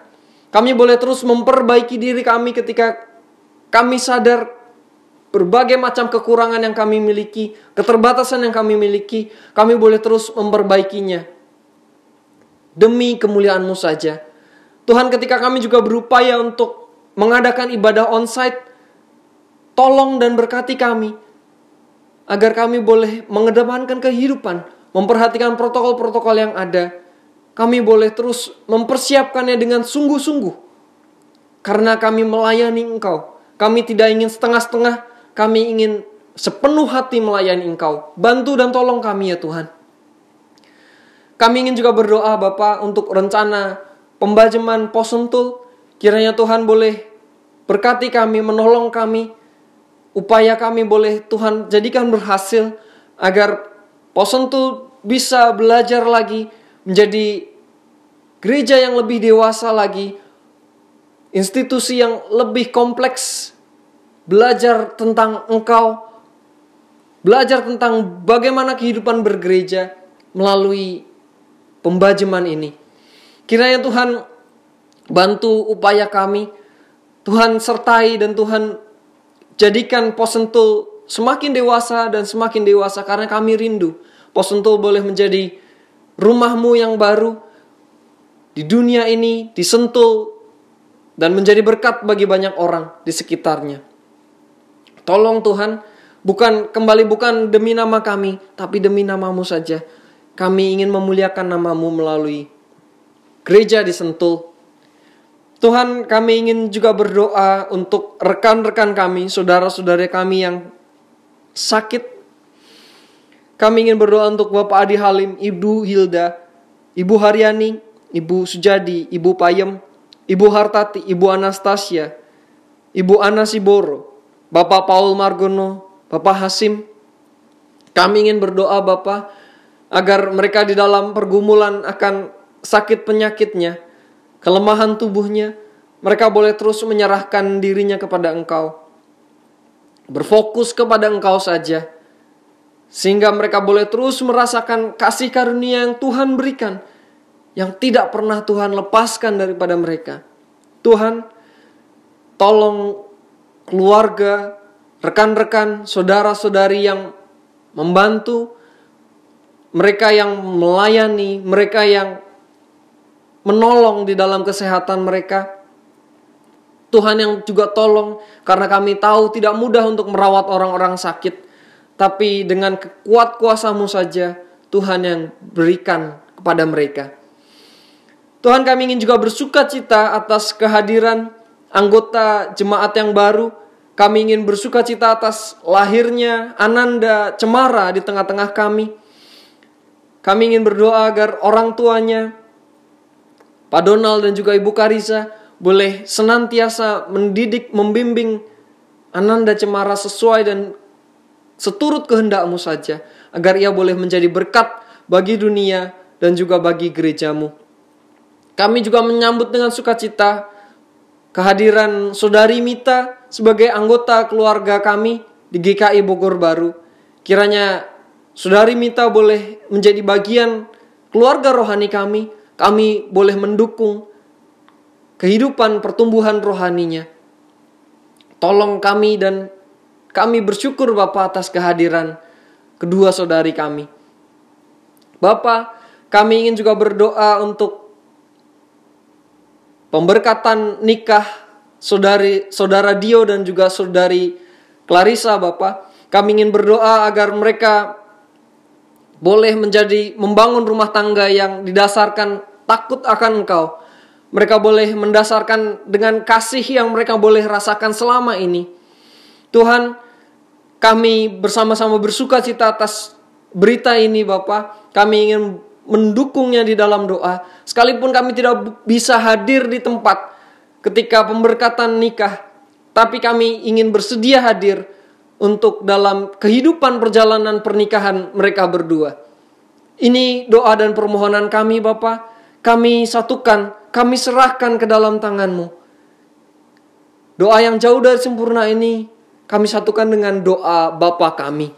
Kami boleh terus memperbaiki diri kami ketika kami sadar berbagai macam kekurangan yang kami miliki, keterbatasan yang kami miliki. Kami boleh terus memperbaikinya demi kemuliaan-Mu saja. Tuhan, ketika kami juga berupaya untuk mengadakan ibadah onsite, tolong dan berkati kami agar kami boleh mengedepankan kehidupan, memperhatikan protokol-protokol yang ada. Kami boleh terus mempersiapkannya dengan sungguh-sungguh, karena kami melayani Engkau. Kami tidak ingin setengah-setengah, kami ingin sepenuh hati melayani Engkau. Bantu dan tolong kami ya Tuhan. Kami ingin juga berdoa Bapa untuk rencana pembajeman Pos Sentul. Kiranya Tuhan boleh berkati kami, menolong kami. Upaya kami boleh Tuhan jadikan berhasil, agar Pos Sentul bisa belajar lagi, menjadi gereja yang lebih dewasa lagi, institusi yang lebih kompleks, belajar tentang Engkau, belajar tentang bagaimana kehidupan bergereja melalui pembajeman ini. Kiranya Tuhan bantu upaya kami, Tuhan sertai dan Tuhan jadikan Pos Sentul semakin dewasa dan semakin dewasa, karena kami rindu Pos Sentul boleh menjadi rumah-Mu yang baru di dunia ini, di Sentul, dan menjadi berkat bagi banyak orang di sekitarnya. Tolong Tuhan, bukan demi nama kami, tapi demi nama-Mu saja. Kami ingin memuliakan nama-Mu melalui gereja di Sentul. Tuhan, kami ingin juga berdoa untuk rekan-rekan kami, saudara-saudara kami yang sakit. Kami ingin berdoa untuk Bapak Adi Halim, Ibu Hilda, Ibu Haryani, Ibu Sujadi, Ibu Payem, Ibu Hartati, Ibu Anastasia, Ibu Anasiboro, Bapak Paul Margono, Bapak Hasim. Kami ingin berdoa Bapak, agar mereka di dalam pergumulan akan sakit penyakitnya, kelemahan tubuhnya, mereka boleh terus menyerahkan dirinya kepada Engkau, berfokus kepada Engkau saja, sehingga mereka boleh terus merasakan kasih karunia yang Tuhan berikan, yang tidak pernah Tuhan lepaskan daripada mereka. Tuhan, tolong keluarga, rekan-rekan, saudara-saudari yang membantu, mereka yang melayani, mereka yang menolong di dalam kesehatan mereka. Tuhan yang juga tolong, karena kami tahu tidak mudah untuk merawat orang-orang sakit, tapi dengan kuat kuasa-Mu saja Tuhan yang berikan kepada mereka. Tuhan, kami ingin juga bersuka cita atas kehadiran anggota jemaat yang baru. Kami ingin bersuka cita atas lahirnya Ananda Cemara di tengah-tengah kami. Kami ingin berdoa agar orang tuanya, Pak Donald dan juga Ibu Karisa, boleh senantiasa mendidik, membimbing Ananda Cemara sesuai dan seturut kehendak-Mu saja, agar ia boleh menjadi berkat bagi dunia dan juga bagi gereja-Mu. Kami juga menyambut dengan sukacita kehadiran Saudari Mita sebagai anggota keluarga kami di GKI Bogor Baru. Kiranya Saudari Mita boleh menjadi bagian keluarga rohani kami. Kami boleh mendukung kehidupan pertumbuhan rohaninya. Tolong kami, dan kami bersyukur Bapa atas kehadiran kedua saudari kami. Bapa, kami ingin juga berdoa untuk pemberkatan nikah saudara Dio dan juga saudari Clarissa. Bapa, kami ingin berdoa agar mereka boleh membangun rumah tangga yang didasarkan takut akan Engkau. Mereka boleh mendasarkan dengan kasih yang mereka boleh rasakan selama ini. Tuhan, kami bersama-sama bersuka cita atas berita ini Bapa. Kami ingin mendukungnya di dalam doa. Sekalipun kami tidak bisa hadir di tempat ketika pemberkatan nikah, tapi kami ingin bersedia hadir untuk dalam kehidupan perjalanan pernikahan mereka berdua. Ini doa dan permohonan kami Bapa. Kami satukan, kami serahkan ke dalam tangan-Mu. Doa yang jauh dari sempurna ini kami satukan dengan doa Bapa kami.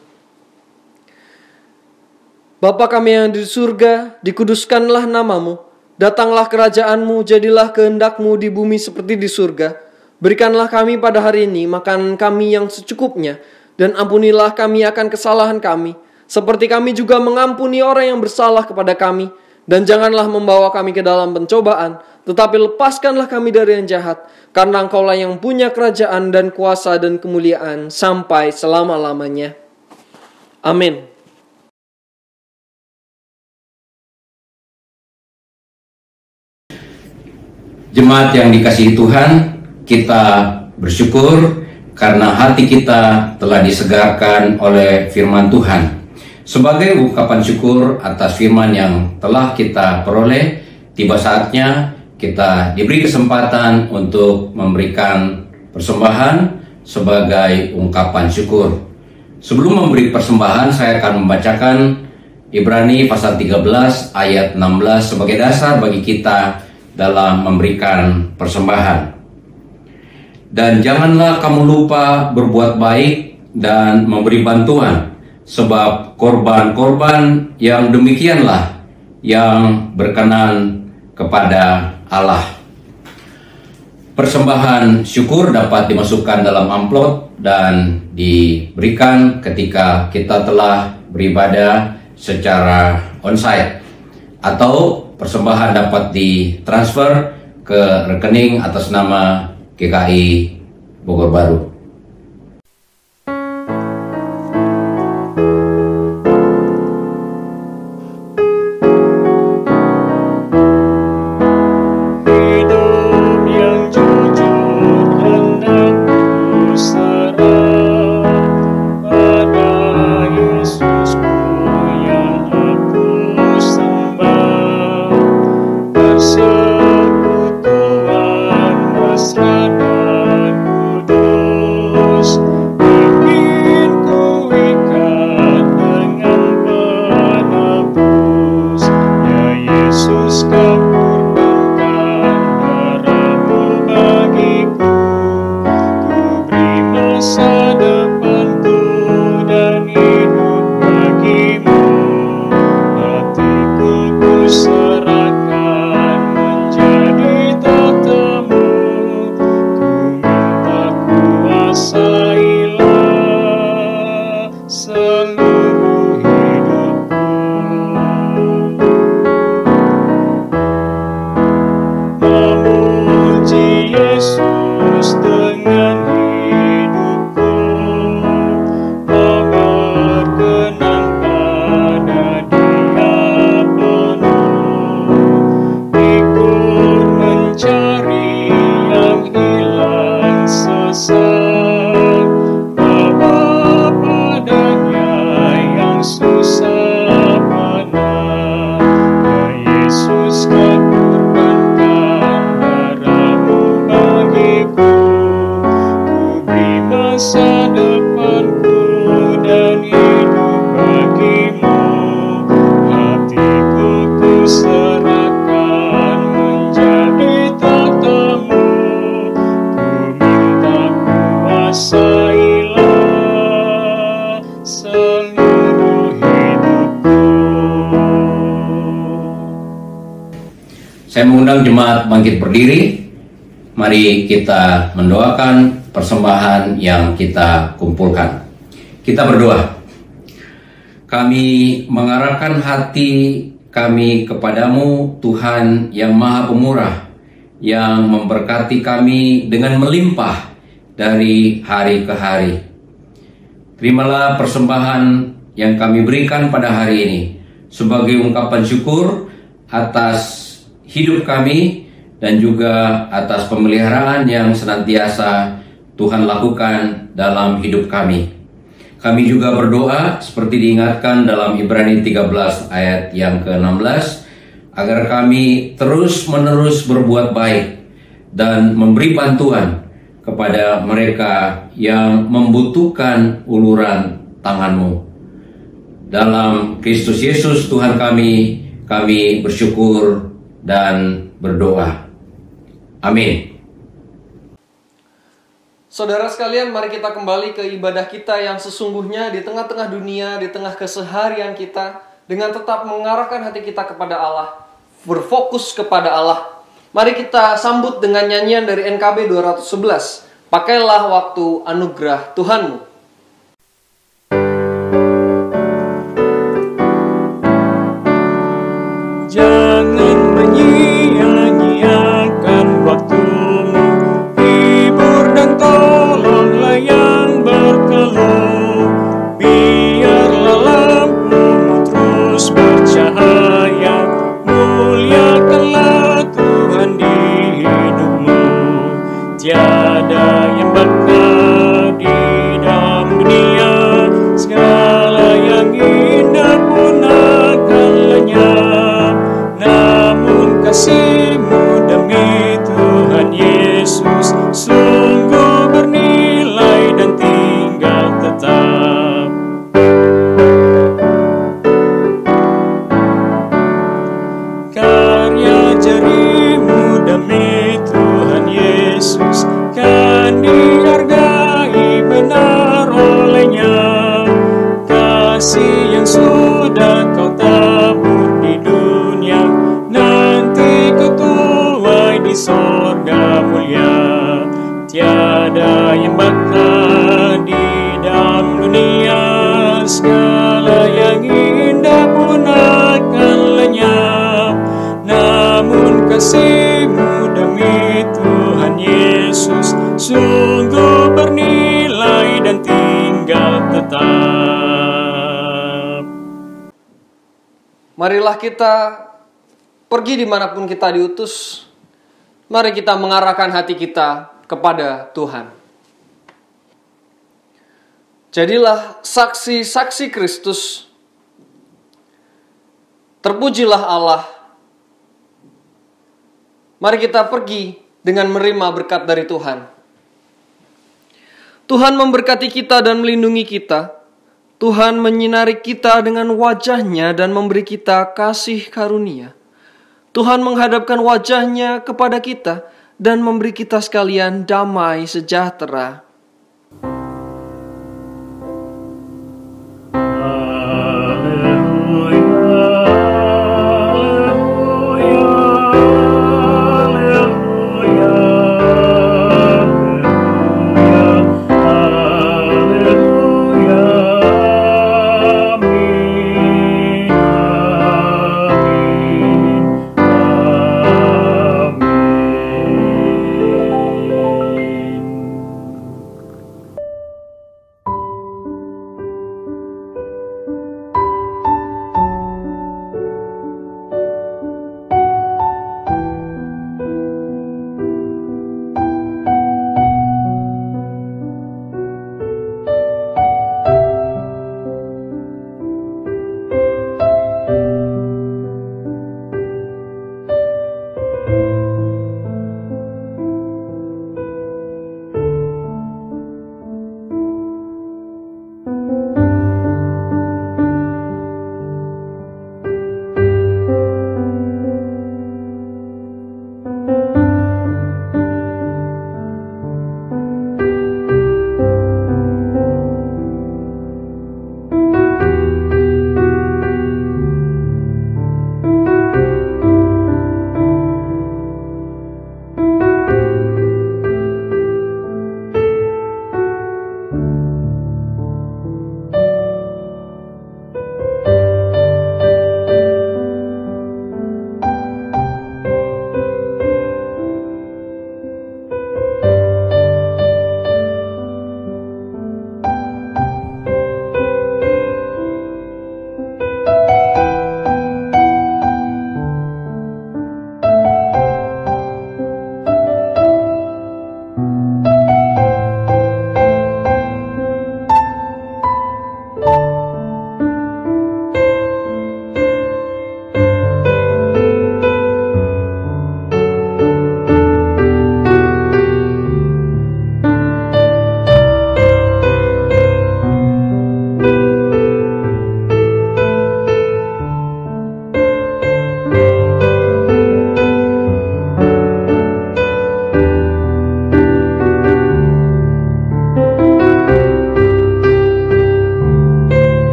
Bapa kami yang di surga, dikuduskanlah nama-Mu. Datanglah kerajaan-Mu, jadilah kehendak-Mu di bumi seperti di surga. Berikanlah kami pada hari ini makanan kami yang secukupnya, dan ampunilah kami akan kesalahan kami, seperti kami juga mengampuni orang yang bersalah kepada kami. Dan janganlah membawa kami ke dalam pencobaan, tetapi lepaskanlah kami dari yang jahat, karena Engkau-lah yang punya kerajaan dan kuasa dan kemuliaan sampai selama-lamanya. Amin. Jemaat yang dikasihi Tuhan, kita bersyukur karena hati kita telah disegarkan oleh firman Tuhan. Sebagai ungkapan syukur atas firman yang telah kita peroleh, tiba saatnya kita diberi kesempatan untuk memberikan persembahan sebagai ungkapan syukur. Sebelum memberi persembahan, saya akan membacakan Ibrani pasal 13 ayat 16 sebagai dasar bagi kita dalam memberikan persembahan. Dan janganlah kamu lupa berbuat baik dan memberi bantuan, sebab korban-korban yang demikianlah yang berkenan kepada Allah. Persembahan syukur dapat dimasukkan dalam amplop dan diberikan ketika kita telah beribadah secara onsite, atau persembahan dapat ditransfer ke rekening atas nama GKI Bogor Baru. Saya mengundang jemaat bangkit berdiri. Mari kita mendoakan persembahan yang kita kumpulkan. Kita berdoa. Kami mengarahkan hati kami kepadamu, Tuhan yang Maha Pemurah, yang memberkati kami dengan melimpah dari hari ke hari. Terimalah persembahan yang kami berikan pada hari ini sebagai ungkapan syukur atas hidup kami dan juga atas pemeliharaan yang senantiasa Tuhan lakukan dalam hidup kami. Kami juga berdoa seperti diingatkan dalam Ibrani 13 ayat yang ke-16, agar kami terus-menerus berbuat baik dan memberi bantuan kepada mereka yang membutuhkan uluran tangan-Mu. Dalam Kristus Yesus Tuhan kami bersyukur dan berdoa. Amin. Saudara sekalian, mari kita kembali ke ibadah kita yang sesungguhnya di tengah-tengah dunia, di tengah keseharian kita, dengan tetap mengarahkan hati kita kepada Allah, berfokus kepada Allah. Mari kita sambut dengan nyanyian dari NKB 211, Pakailah Waktu Anugerah Tuhanmu. Jangan menyia-nyiakan waktumu, hibur dan tolonglah yang berkeluh. Biarlah lampumu terus bercahaya, muliakanlah Tuhan di hidupmu. Tiada yang bakal di dalam dunia, segala yang indah kasih-Mu demi Tuhan Yesus sungguh bernilai dan tinggal tetap. Marilah kita pergi dimanapun kita diutus. Mari kita mengarahkan hati kita kepada Tuhan. Jadilah saksi-saksi Kristus. Terpujilah Allah. Mari kita pergi dengan menerima berkat dari Tuhan. Tuhan memberkati kita dan melindungi kita. Tuhan menyinari kita dengan wajah-Nya dan memberi kita kasih karunia. Tuhan menghadapkan wajah-Nya kepada kita dan memberi kita sekalian damai sejahtera.